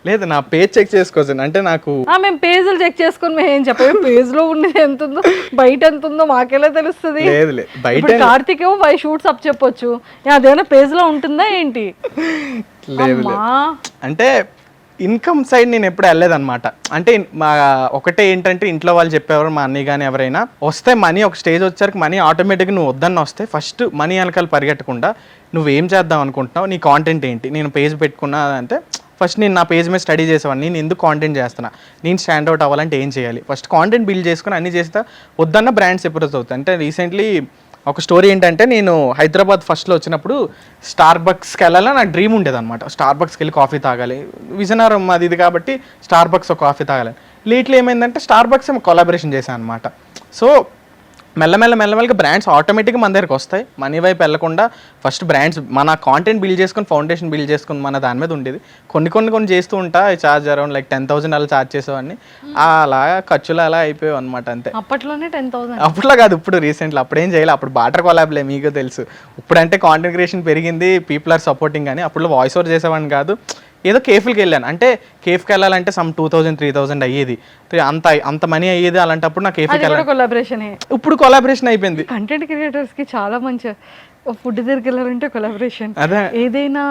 లేదు నా పేజ్ చెక్ చేసుకోవచ్చు అంటే నాకు మేము పేజీలు చెక్ చేసుకొని మేము ఏం చెప్పాము, పేజ్ లో ఉండేది ఎంత ఉందో బయట ఎంత ఉందో మాకెలా తెలుస్తుంది? లేదు బయట కార్తీక్ 5 షూట్స్ అప్ చెప్పొచ్చు, అదేమైనా పేజ్ లో ఉంటుందా ఏంటి? లేదు అంటే ఇన్కమ్ సైడ్ నేను ఎప్పుడు వెళ్ళలేదన్నమాట. అంటే మా ఒకటే ఏంటంటే ఇంట్లో వాళ్ళు చెప్పేవారు, మా అన్నయ్య కానీ ఎవరైనా వస్తే మనీ ఒక స్టేజ్ వచ్చాక మనీ ఆటోమేటిక్గా నువ్వు వద్దన్న వస్తే ఫస్ట్ మనీ వెనకాల పరిగెట్టకుండా నువ్వేం చేద్దాం అనుకుంటున్నావు, నీ కాంటెంట్ ఏంటి. నేను పేజ్ పెట్టుకున్నా అంటే ఫస్ట్ నేను నా పేజ్ మీద స్టడీ చేసేవాడిని, నేను ఎందుకు కాంటెంట్ చేస్తున్నా, నేను స్టాండ్ అవుట్ అవ్వాలంటే ఏం చేయాలి, ఫస్ట్ కాంటెంట్ బిల్డ్ చేసుకుని అన్నీ చేస్తా. వద్దన్న బ్రాండ్స్ ఎప్పుడు అవుతాయి. అంటే రీసెంట్లీ ఒక స్టోరీ ఏంటంటే నేను హైదరాబాద్ ఫస్ట్లో వచ్చినప్పుడు స్టార్ బక్స్కి వెళ్ళాలని నాకు డ్రీమ్ ఉండేది అనమాట. స్టార్ బక్స్కి వెళ్ళి కాఫీ తాగాలి, విజయనగరం అది ఇది కాబట్టి స్టార్ బక్స్ ఒక కాఫీ తాగాలి. లేట్లీ ఏమైందంటే స్టార్ బక్స్ ఏమో కొలాబరేషన్ చేశాను అనమాట. సో మెల్లమెల్లగా బ్రాండ్స్ ఆటోమేటిక్గా మన దగ్గరికి వస్తాయి. మనీ వైపు వెళ్ళకుండా ఫస్ట్ బ్రాండ్స్ మన కాంటెంట్ బిల్డ్ చేసుకుని, ఫౌండేషన్ బిల్డ్ చేసుకుని మన దాని మీద ఉండేది. కొన్ని చేస్తూ ఉంటా. చార్జ్ అరౌండ్ లైక్ 10,000 అలా చార్జ్ చేసేవాడిని. అలా ఖర్చులు అలా అయిపోయావు అనమాట. అంతే. అప్పట్లోనే 10,000? అప్పట్లో కాదు, ఇప్పుడు రీసెంట్లీ. అప్పుడేం చేయాలి, అప్పుడు బాటర్ కొలాబ్లే మీకు తెలుసు. ఇప్పుడంటే కాంటెంట్ క్రియేషన్ పెరిగింది, పీపుల్ ఆర్ సపోర్టింగ్. కానీ అప్పుడు వాయిస్ ఓవర్ చేసేవాడిని కాదు. ఏదో కేఫ్కి వెళ్ళాను అంటే కేఫ్కి వెళ్ళాలంటే సమ్ 2,000-3,000 అయ్యేది, అంత మనీ అయ్యేది. అలాంటప్పుడు నాకు కేఫ్కి వెళ్ళాలి. ఇప్పుడు కొలాబరేషన్ అయిపోయింది. కంటెంట్ క్రియేటర్స్ కి చాలా మంచి ఫుడ్ దగ్గరికి వెళ్ళాలంటే కొలాబరేషన్, ఏదైనా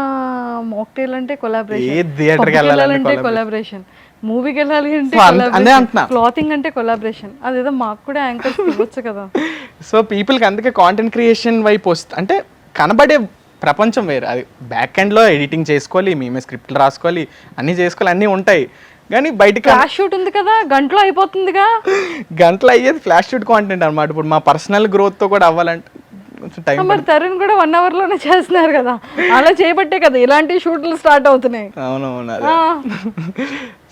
మాక్టైల్ అంటే కొలాబరేషన్, థియేటర్కి వెళ్ళాలంటే కొలాబరేషన్, మూవీకి వెళ్ళాలి అంటే క్లాతింగ్ అంటే కొలాబరేషన్. అదేదో మాకు కూడా యాంకర్స్ ఇవ్వచ్చు కదా. సో పీపుల్కి అందుకే కాంటెంట్ క్రియేషన్ వైపు అంటే కనబడే ప్రపంచం వేరు. అది బ్యాక్ ఎండ్లో ఎడిటింగ్ చేసుకోవాలి, మేమే స్క్రిప్ట్లు రాసుకోవాలి, అన్నీ చేసుకోవాలి, అన్నీ ఉంటాయి. కానీ బయటకి ఫ్లాష్ షూట్ ఉంది కదా, గంటలో అయిపోతుందిగా. గంటలో అయ్యేది ఫ్లాష్ షూట్ కాంటెంట్ అనమాట. ఇప్పుడు మా పర్సనల్ గ్రోత్తో కూడా అవ్వాలంటే కొంచెం టైం. మరి తరుణ్ కూడా 1 hourలోనే చేస్తున్నారు కదా, అలా చేయబట్టే కదా ఇలాంటి షూట్లు స్టార్ట్ అవుతున్నాయి. అవునవును.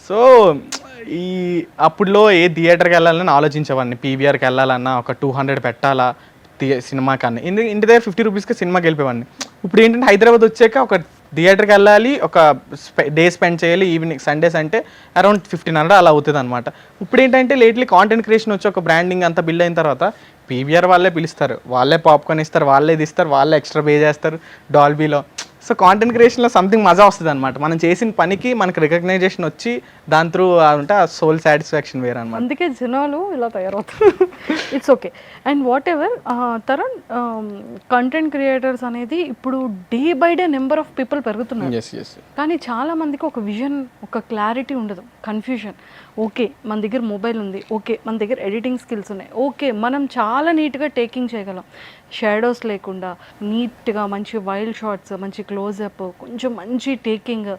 సో ఈ అప్పుడులో ఏ థియేటర్కి వెళ్ళాలని ఆలోచించేవాడిని. పీవీఆర్కి వెళ్ళాలన్నా ఒక 200 పెట్టాలా సినిమా కన్నా, ఇంటి దగ్గర 50 రూపీస్కి సినిమాకి వెళ్ళిపోయాడిని. ఇప్పుడు ఏంటంటే హైదరాబాద్ వచ్చాక ఒక థియేటర్కి వెళ్ళాలి, ఒక డే స్పెండ్ చేయాలి, ఈవినింగ్ సండేస్ అంటే అరౌండ్ 1,500 అలా అవుతుంది అనమాట. ఇప్పుడు ఏంటంటే లేట్లీ కాంటెంట్ క్రియేషన్ వచ్చి ఒక బ్రాండింగ్ అంతా బిల్డ్ అయిన తర్వాత పీవీఆర్ వాళ్ళే పిలుస్తారు, వాళ్ళే పాప్కార్న్ ఇస్తారు, వాళ్ళే తీస్తారు, వాళ్ళే ఎక్స్ట్రా పే చేస్తారు డాల్బీలో. సో కాంటెంట్ క్రియేషన్లో సంథింగ్ మజా వస్తుంది అనమాట. మనం చేసిన పనికి మనకి రికగ్నైజేషన్ వచ్చి దాని త్రూ అంటే ఆ సోల్ సాటిస్ఫాక్షన్ వేరే అనమాట. అందుకే జనాలు ఇలా తయారవుతారు. It's okay. And whatever Tarun, content creators అనేది ఇప్పుడు day by day number of people పెరుగుతున్నారు. కానీ చాలా మందికి ఒక విజన్, ఒక క్లారిటీ ఉండదు, కన్ఫ్యూజన్. ఓకే మన దగ్గర మొబైల్ ఉంది, ఓకే మన దగ్గర ఎడిటింగ్ స్కిల్స్ ఉన్నాయి, ఓకే మనం చాలా నీట్గా టేకింగ్ చేయగలం, షాడోస్ లేకుండా నీట్గా మంచి వైల్డ్ షాట్స్, మంచి క్లోజప్, కొంచెం మంచి టేకింగ్,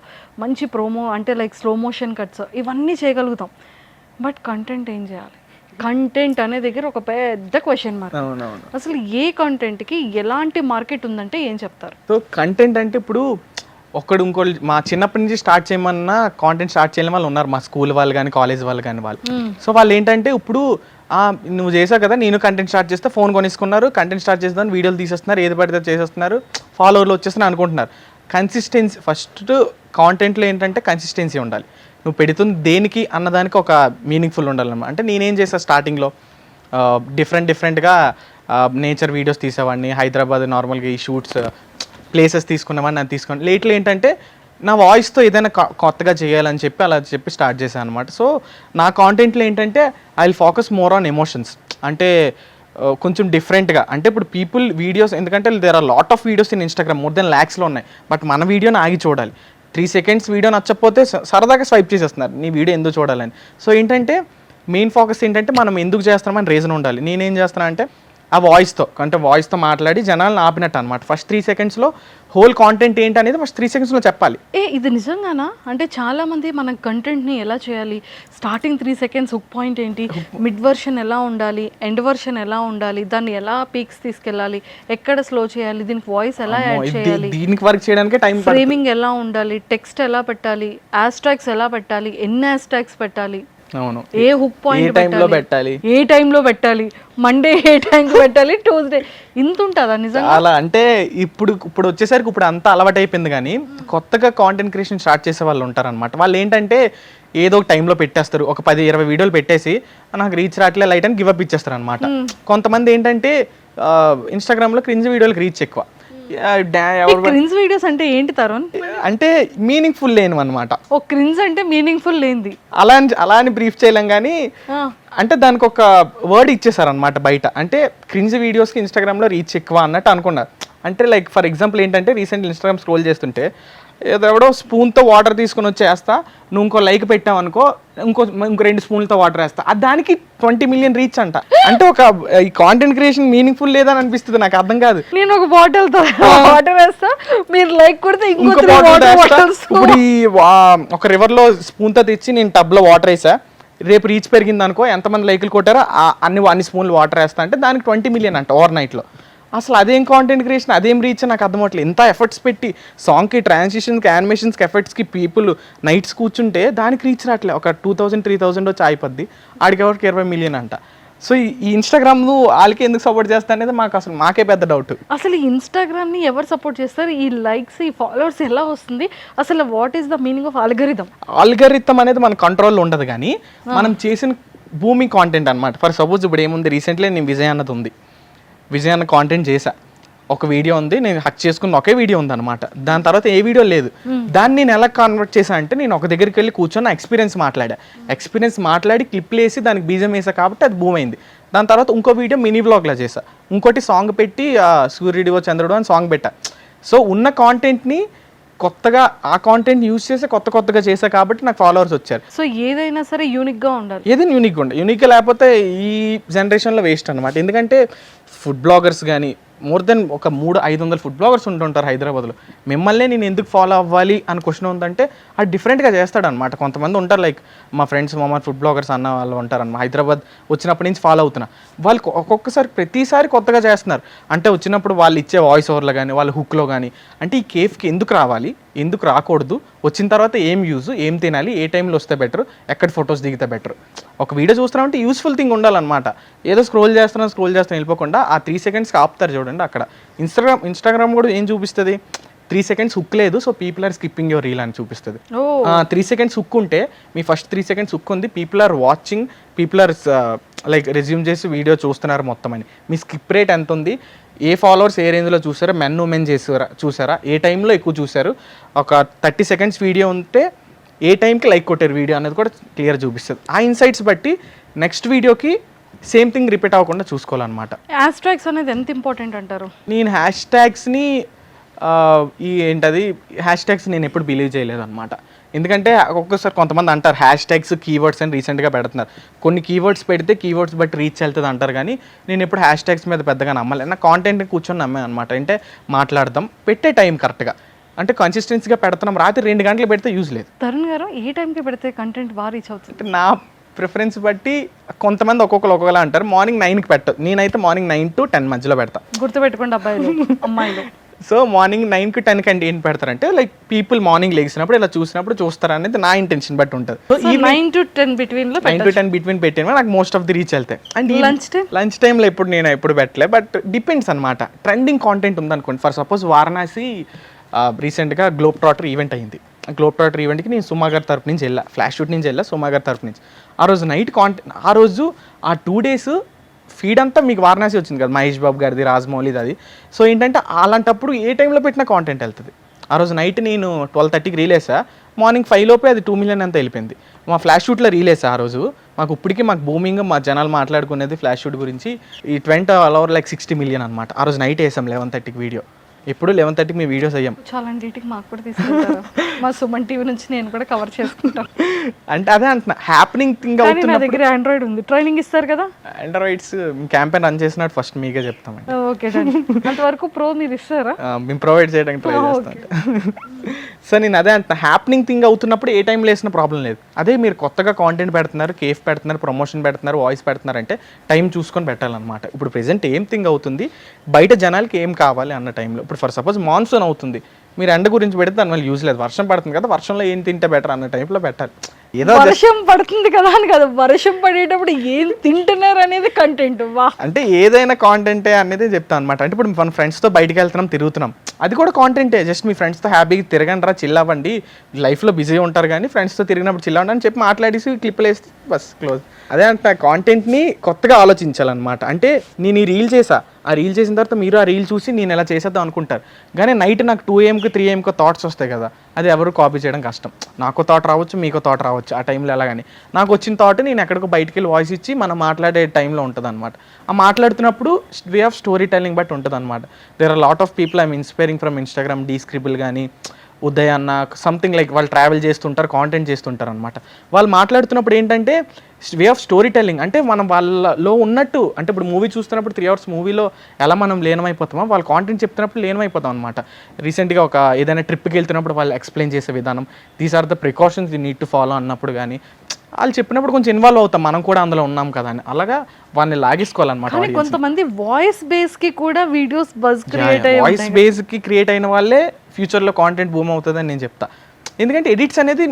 మంచి ప్రోమో అంటే లైక్ స్లో మోషన్ కట్స్, ఇవన్నీ చేయగలుగుతాం. బట్ కంటెంట్ ఏం చేయాలి? కంటెంట్ అనే దగ్గర ఒక పెద్ద క్వశ్చన్ మార్క్. అసలు ఏ కంటెంట్కి ఎలాంటి మార్కెట్ ఉందంటే ఏం చెప్తారు? సో కంటెంట్ అంటే ఇప్పుడు ఇంకోటి మా చిన్నప్పటి నుంచి స్టార్ట్ చేయమన్నా కాంటెంట్ స్టార్ట్ చేయని వాళ్ళు ఉన్నారు, మా స్కూల్ వాళ్ళు కానీ కాలేజ్ వాళ్ళు కానీ వాళ్ళు. సో వాళ్ళు ఏంటంటే ఇప్పుడు నువ్వు చేసావు కదా నేను కంటెంట్ స్టార్ట్ చేస్తే ఫోన్ కొనేసుకున్నారు, కంటెంట్ స్టార్ట్ చేస్తాను, వీడియోలు తీసేస్తున్నారు, ఏది పడితే చేసేస్తున్నారు, ఫాలోవర్లు వచ్చేస్తున్నారు అనుకుంటున్నారు. కన్సిస్టెన్సీ ఫస్ట్ కాంటెంట్లో ఏంటంటే కన్సిస్టెన్సీ ఉండాలి. నువ్వు పెడుతుంది దేనికి అన్నదానికి ఒక మీనింగ్ఫుల్ ఉండాలన్నమాట. అంటే నేనేం చేసా స్టార్టింగ్లో డిఫరెంట్గా నేచర్ వీడియోస్ తీసేవాడిని, హైదరాబాద్ నార్మల్గా ఈ షూట్స్ ప్లేసెస్ తీసుకున్నామని అది తీసుకోండి. లేట్లో ఏంటంటే నా వాయిస్తో ఏదైనా కొత్తగా చేయాలని చెప్పి అలా చెప్పి స్టార్ట్ చేశాను అనమాట. సో నా కాంటెంట్లో ఏంటంటే I will focus more on emotions. అంటే కొంచెం డిఫరెంట్గా, అంటే ఇప్పుడు పీపుల్ వీడియోస్, ఎందుకంటే there are lot of videos in Instagram, more than ల్యాక్స్లో ఉన్నాయి. బట్ మన వీడియోని ఆగి చూడాలి. 3 seconds వీడియో నచ్చకపోతే సరదాగా స్వైప్ చేసేస్తున్నారు నీ వీడియో ఎందుకు చూడాలని. సో ఏంటంటే మెయిన్ ఫోకస్ ఏంటంటే మనం ఎందుకు చేస్తున్నామని రీజన్ ఉండాలి. నేనేం చేస్తున్నా అంటే ఆ వాయిస్తో మాట్లాడి జనాలను ఆపినట్టు అనమాట. ఫస్ట్ 3 secondsలో హోల్ కాంటెంట్ ఏంటి అనేది ఫస్ట్ 3 secondsలో చెప్పాలి. ఇది నిజంగానా? అంటే చాలా మంది మన కంటెంట్ని ఎలా చేయాలి, స్టార్టింగ్ 3 seconds హుక్ పాయింట్ ఏంటి, మిడ్ వర్షన్ ఎలా ఉండాలి, ఎండ్ వర్షన్ ఎలా ఉండాలి, దాన్ని ఎలా పీక్స్ తీసుకెళ్ళాలి, ఎక్కడ స్లో చేయాలి, దీనికి వాయిస్ ఎలా యాడ్ చేయాలి, దీనికి వర్క్ చేయడానికి టైం, ఫ్రేమింగ్ ఎలా ఉండాలి, టెక్స్ట్ ఎలా పెట్టాలి, హ్యాష్ట్యాగ్స్ ఎలా పెట్టాలి, ఎన్ని హ్యాష్ట్యాగ్స్ పెట్టాలి, అవును ఏ హుక్ పాయింట్ పెట్టాలి, ఏ టైంలో పెట్టాలి, మండే ఏ టైంకి పెట్టాలి, ట్యూస్డే, ఇంత ఉంటుందా నిజంగా? అలా అంటే ఇప్పుడు వచ్చేసరికి ఇప్పుడు అంతా అలవాటు అయిపోయింది. కానీ కొత్తగా కాంటెంట్ క్రియేషన్ స్టార్ట్ చేసే వాళ్ళు ఉంటారనమాట. వాళ్ళు ఏంటంటే ఏదో ఒక టైంలో పెట్టేస్తారు, ఒక 10-20 వీడియోలు పెట్టేసి నాకు రీచ్ రావట్లే లైట్ అని గివప్ ఇచ్చేస్తారు అనమాట. కొంతమంది ఏంటంటే ఇన్స్టాగ్రామ్లో క్రింజ్ వీడియోలకు రీచ్ ఎక్కువ. క్రింజ్ వీడియోస్ అంటే ఏంటి తరుణ్? అంటే మీనింగ్ఫుల్ లేని అనమాట. ఓ క్రింజ్ అంటే మీనింగ్ఫుల్ లేనిది అలా అని బ్రీఫ్ చేయలేం. కానీ అంటే దానికి ఒక వర్డ్ ఇచ్చేసారు అనమాట బయట. అంటే క్రింజ్ వీడియోస్కి ఇన్స్టాగ్రామ్లో రీచ్ ఎక్కువ అన్నట్టు అనుకున్నారు. అంటే లైక్ ఫర్ ఎగ్జాంపుల్ ఏంటంటే రీసెంట్ ఇన్స్టాగ్రామ్ స్క్రోల్ చేస్తుంటే ఎవడో స్పూన్తో వాటర్ తీసుకొని వచ్చేస్తా, నువ్వు ఇంకో లైక్ పెట్టావు అనుకో ఇంకో 2 స్పూన్లతో వాటర్ వేస్తా, దానికి 20 million రీచ్ అంట. అంటే ఒక ఈ కాంటెంట్ క్రియేషన్ మీనింగ్ఫుల్ లేదని అనిపిస్తుంది, నాకు అర్థం కాదు. నేను ఒక బాటిల్తో వాటర్ వేస్తా, మీరు లైక్ కొడితే ఇంకో బాటిల్. ఇప్పుడు ఈ ఒక రివర్లో స్పూన్తో తెచ్చి నేను టబ్లో వాటర్ వేసా, రేపు రీచ్ పెరిగింది అనుకో, ఎంతమంది లైకులు కొట్టారో అన్ని స్పూన్లు వాటర్ వేస్తా అంటే దానికి 20 million అంట ఓవర్ నైట్లో. అసలు అదేం కాంటెంట్ క్రియేషన్, అదేం రీచ్ నాకు అర్థమవట్లేదు. ఎంత ఎఫర్ట్స్ పెట్టి సాంగ్కి, ట్రాన్సిషన్స్కి, యానిమేషన్స్కి, ఎఫర్ట్స్కి పీపుల్ నైట్స్ కూర్చుంటే దానికి రీచ్ రావట్లేదు. ఒక 2000-3000 వచ్చి అయిపోద్ది, ఆడికి ఎవరికి 20 million అంట. సో ఈ ఇన్స్టాగ్రామ్ వాళ్ళకి ఎందుకు సపోర్ట్ చేస్తా అనేది మాకే పెద్ద డౌట్. అసలు ఈ ఇన్స్టాగ్రామ్ని ఎవరు సపోర్ట్ చేస్తారు? ఈ లైక్స్, ఈ ఫాలోవర్స్ ఎలా వస్తుంది? అసలు what is the meaning of algorithm అనేది మన కంట్రోల్లో ఉండదు. కానీ మనం చేసిన భూమి కాంటెంట్ అనమాట. ఫర్ సపోజ్ ఇప్పుడు ఏముంది, రీసెంట్లీ నేను విజయ్ అన్నది ఉంది, విజయ్ అన్న కాంటెంట్ చేశా, ఒక వీడియో ఉంది, నేను హక్ చేసుకున్న ఒకే వీడియో ఉంది అనమాట. దాని తర్వాత ఏ వీడియో లేదు. దాన్ని నేను ఎలా కన్వర్ట్ చేశా అంటే నేను ఒక దగ్గరికి వెళ్ళి కూర్చొని ఎక్స్పీరియన్స్ మాట్లాడి క్లిప్లు వేసి దానికి బీజం వేసా కాబట్టి అది భూమి అయింది. దాని తర్వాత ఇంకో వీడియో మినీ వ్లాగ్లా చేశా, ఇంకోటి సాంగ్ పెట్టి సూర్యుడివో చంద్రుడు అని సాంగ్ పెట్టా. సో ఉన్న కాంటెంట్ని కొత్తగా ఆ కాంటెంట్ యూజ్ చేసి కొత్తగా చేసా కాబట్టి నాకు ఫాలోవర్స్ వచ్చారు. సో ఏదైనా సరే యూనిక్గా ఉండాలి, ఏదైనా యూనిక్గా లేకపోతే ఈ జనరేషన్లో వేస్ట్ అనమాట. ఎందుకంటే ఫుడ్ బ్లాగర్స్ కానీ మోర్ దెన్ ఒక 300-500 ఫుడ్ బ్లాగర్స్ ఉంటుంటారు హైదరాబాద్లో. మిమ్మల్ని నేను ఎందుకు ఫాలో అవ్వాలి అని క్వశ్చన్ ఉందంటే అది డిఫరెంట్గా చేస్తాడు అనమాట. కొంతమంది ఉంటారు లైక్ మా ఫ్రెండ్స్ ఫుడ్ బ్లాగర్స్ అన్న వాళ్ళు ఉంటారన్నమాట. హైదరాబాద్ వచ్చినప్పటి నుంచి ఫాలో అవుతున్నా, వాళ్ళు ఒక్కొక్కసారి ప్రతిసారి కొత్తగా చేస్తున్నారు. అంటే వచ్చినప్పుడు వాళ్ళు ఇచ్చే వాయిస్ ఓవర్లో కానీ వాళ్ళ హుక్లో కానీ అంటే ఈ కేఫ్కి ఎందుకు రావాలి, ఎందుకు రాకూడదు, వచ్చిన తర్వాత ఏం యూజ్, ఏం తినాలి, ఏ టైంలో వస్తే బెటర్, ఎక్కడ ఫొటోస్ దిగితే బెటర్. ఒక వీడియో చూస్తున్నామంటే యూస్ఫుల్ థింగ్ ఉండాలన్నమాట. ఏదో స్క్రోల్ చేస్తున్నా వెళ్ళిపోకుండా ఆ 3 secondsకి ఆపుతారు చూడండి. అక్కడ ఇన్స్టాగ్రామ్ కూడా ఏం చూపిస్తుంది, 3 seconds హుక్ లేదు, so people are skipping your reel అని చూపిస్తుంది. 3 seconds హుక్ ఉంటే మీ ఫస్ట్ 3 seconds హుక్ ఉంది, people are watching, people are like resume చేసి వీడియో చూస్తున్నారు మొత్తం అని. మీ స్కిప్ రేట్ ఎంత ఉంది, ఏ ఫాలోవర్స్ ఏ రేంజ్లో చూసారో మెన్ ఉమెన్ చూసారా ఏ టైంలో ఎక్కువ చూసారు, ఒక 30 సెకండ్స్ వీడియో ఉంటే ఏ టైంకి లైక్ కొట్టారు వీడియో అనేది కూడా క్లియర్ చూపిస్తుంది. ఆ ఇన్సైట్స్ బట్టి నెక్స్ట్ వీడియోకి సేమ్ థింగ్ రిపీట్ అవ్వకుండా చూసుకోవాలన్నమాట. హ్యాష్ ట్యాగ్స్ అనేది ఎంత ఇంపార్టెంట్ అంటారు? నేను హ్యాష్ ట్యాగ్స్ని హ్యాష్ ట్యాగ్స్ నేను ఎప్పుడు బిలీవ్ చేయలేదు అనమాట. ఎందుకంటే ఒక్కొక్కసారి కొంతమంది అంటారు హ్యాష్ ట్యాగ్స్ కీవర్డ్స్ అని రీసెంట్గా పెడుతున్నారు. కొన్ని కీవర్డ్స్ పెడితే కీవర్డ్స్ బట్టి రీచ్ వెళ్తుంది అంటారు, కానీ నేను ఎప్పుడు హ్యాష్ ట్యాగ్స్ మీద పెద్దగా నమ్మలేదు. నా కాంటెంట్ని కూర్చొని నమ్మాను అనమాట. అంటే మాట్లాడదాం, పెట్టే టైం కరెక్ట్గా, అంటే కన్సిస్టెన్సీగా పెడుతున్నాం. రాత్రి 2 గంటలు పెడితే యూజ్ లేదు. తరుణ్ గారు ఏ టైంకి పెడితే కంటెంట్ బాగా రీచ్ అవుతుంది? అంటే నా ప్రిఫరెన్స్ బట్టి కొంతమంది ఒక్కొక్కలా అంటారు. మార్నింగ్ 9కి పెట్టదు, నేనైతే మార్నింగ్ 9 to 10 మధ్యలో పెడతా. గుర్తుపెట్టుకోండి అబ్బాయిలు అమ్మాయిలు. సో మార్నింగ్ 9 to 10 కంటే ఏం పెడతారంటే లైక్ పీపుల్ మార్నింగ్ లేచినప్పుడు ఇలా చూసినప్పుడు చూస్తారు అనేది నా ఇంటెన్షన్ బట్టి ఉంటుంది. సో ఈ 9 to 10 బిట్వీన్ లో 9 to 10 బిట్వీన్ పెట్టిన నాకు మోస్ట్ ఆఫ్ ది రీచ్ వెళ్తాయి. అండ్ లంచ్ టైంలో నేను ఎప్పుడు పెట్టలే, బట్ డిపెండ్స్ అనమాట. ట్రెండింగ్ కాంటెంట్ ఉందనుకోండి, ఫర్ సపోజ్ వారణాసి రీసెంట్గా గ్లోబ్ ట్రాటర్ ఈవెంట్ అయింది. గ్లోబ్ ట్రాటర్ ఈవెంట్కి నేను సుమా గారి తరపు నుంచి వెళ్ళా, ఫ్లాష్ షూట్ నుంచి వెళ్ళా, సుమా గారి తరపు నుంచి. ఆ రోజు నైట్ ఆ రోజు ఆ 2 days ఫీడ్ అంతా మీకు వారణాసి వచ్చింది కదా, మహేష్ బాబు గారిది, రాజమౌళిది అది. సో ఏంటంటే అలాంటప్పుడు ఏ టైంలో పెట్టిన కాంటెంట్ వెళ్తుంది. ఆ రోజు నైట్ నేను 12:30కి రీలేసా, మార్నింగ్ 5 లోపే అది 2 million అంతా వెళ్ళిపోయింది. మా ఫ్లాష్ షూట్లో రీలేసా ఆ రోజు. మాకు బూమింగ్, మా జనాలు మాట్లాడుకునేది ఫ్లాష్ షూట్ గురించి. ఈ 20 all over like 60 million అనమాట. ఆ రోజు నైట్ వేసాం 11:30కి వీడియో. ఎప్పుడు 11:30కి మీ వీడియోస్ అయ్యాం. చాలా ఇంటికి మాకు కూడా తీసుకుంటారు, మా సుమన్ టీవీ నుంచి నేను కూడా కవర్ చేసుకుంటాను. అంటే అదే అంటున్నా, హ్యాపెనింగ్ థింగ్ అవుతుంది. నా దగ్గర ఆండ్రాయిడ్ ఉంది, ట్రైనింగ్ ఇస్తారు కదా. ఆండ్రాయిడ్స్ క్యాంపెయిన్ రన్ చేసినట్టు ఫస్ట్ మీకే చెప్తామండి. ఓకే, అంతవరకు ప్రో మీరు ఇస్తారా? మేము ప్రొవైడ్ చేయడానికి ట్రై చేస్తాం. సో నేను అదే అంటున్నా, హ్యాపెనింగ్ థింగ్ అవుతున్నప్పుడు ఏ టైంలో వేసిన ప్రాబ్లం లేదు. అదే మీరు కొత్తగా కాంటెంట్ పెడుతున్నారు, కేఫ్ పెడుతున్నారు, ప్రమోషన్ పెడుతున్నారు, వాయిస్ పెడుతున్నారు అంటే టైం చూసుకొని పెట్టాలన్నమాట. ఇప్పుడు ప్రెసెంట్ ఏం థింగ్ అవుతుంది, బయట జనాలకి ఏం కావాలి అన్న టైంలో. ఇప్పుడు ఫర్ సపోజ్ మాన్సూన్ అవుతుంది, మీరు ఎండ గురించి పెడితే దాని వల్ల యూజ్ లేదు. వర్షం పడుతుంది కదా, వర్షంలో ఏం తింటే బెటర్ అన్న టైంలో పెట్టాలి. ఏదో వర్షం పడుతుంది కదా అని కదా, వర్షం పడేటప్పుడు ఏం తింటున్నారు అనేది కంటెంట్. వా, అంటే ఏదైనా కాంటెంటే అనేది చెప్తాను అనమాట. అంటే ఇప్పుడు మన ఫ్రెండ్స్తో బయటికి వెళ్తున్నాం, తిరుగుతున్నాం, అది కూడా కాంటెంటే. జస్ట్ మీ ఫ్రెండ్స్తో హ్యాపీగా తిరగండి రా, చిల్ అవ్వండి, లైఫ్లో బిజీ ఉంటారు కానీ ఫ్రెండ్స్తో తిరిగినప్పుడు చిల్ అవ్వండి అని చెప్పి మాట్లాడేసి క్లిప్లు వేస్తే బస్ క్లోజ్. అదే అంటే కాంటెంట్ని కొత్తగా ఆలోచించాలన్నమాట. అంటే నేను ఈ రీల్ చేసా, ఆ రీల్ చేసిన తర్వాత మీరు ఆ రీల్ చూసి నేను ఎలా చేసేద్దాం అనుకుంటారు, కానీ నైట్ నాకు 2 AM 3 AM థాట్స్ వస్తాయి కదా, అది ఎవరు కాపీ చేయడం కష్టం. నాకు థాట్ రావచ్చు, మీకు థాట్ రావచ్చు ఆ టైంలో. ఎలాగని నాకు వచ్చిన థాట్ నేను ఎక్కడికో బయటికి వెళ్ళి వాయిస్ ఇచ్చి మనం మాట్లాడే టైంలో ఉంటుంది అనమాట. ఆ మాట్లాడుతున్నప్పుడు వే ఆఫ్ స్టోరీ టెల్లింగ్ బట్టి ఉంటుంది అనమాట. There are lot of people I'm inspiring from Instagram, డీస్క్రిబుల్ కానీ ఉదయ్ అన్న, సంథింగ్ లైక్ వాళ్ళు ట్రావెల్ చేస్తుంటారు, కాంటెంట్ చేస్తుంటారు అనమాట. వాళ్ళు మాట్లాడుతున్నప్పుడు ఏంటంటే వే ఆఫ్ స్టోరీ టెల్లింగ్, అంటే మనం వాళ్ళలో ఉన్నట్టు, అంటే ఇప్పుడు మూవీ చూస్తున్నప్పుడు 3 hours మూవీలో ఎలా మనం లీనమైపోతామో వాళ్ళు కాంటెంట్ చెప్తున్నప్పుడు లీనమైపోతాం అనమాట. రీసెంట్గా ఒక ఏదైనా ట్రిప్కి వెళ్తున్నప్పుడు వాళ్ళు ఎక్స్ప్లెయిన్ చేసే విధానం, these are the precautions you need to follow అన్నప్పుడు కానీ వాళ్ళు చెప్పినప్పుడు కొంచెం ఇన్వాల్వ్ అవుతాం, మనం కూడా అందులో ఉన్నాం కదా అని. అలాగా వాళ్ళని లాగేసుకోవాలన్నమాట. కొంతమంది వాయిస్ బేస్ కి కూడా వీడియోస్ బజ్ క్రియేట్ అయ్యి, వాయిస్ బేస్ కి క్రియేట్ అయిన వాళ్ళే ఫ్యూచర్లో కాంటెంట్ బూమ్ అవుతుందని నేను చెప్తా. ఎందుకంటే ఎడిట్స్ అనేది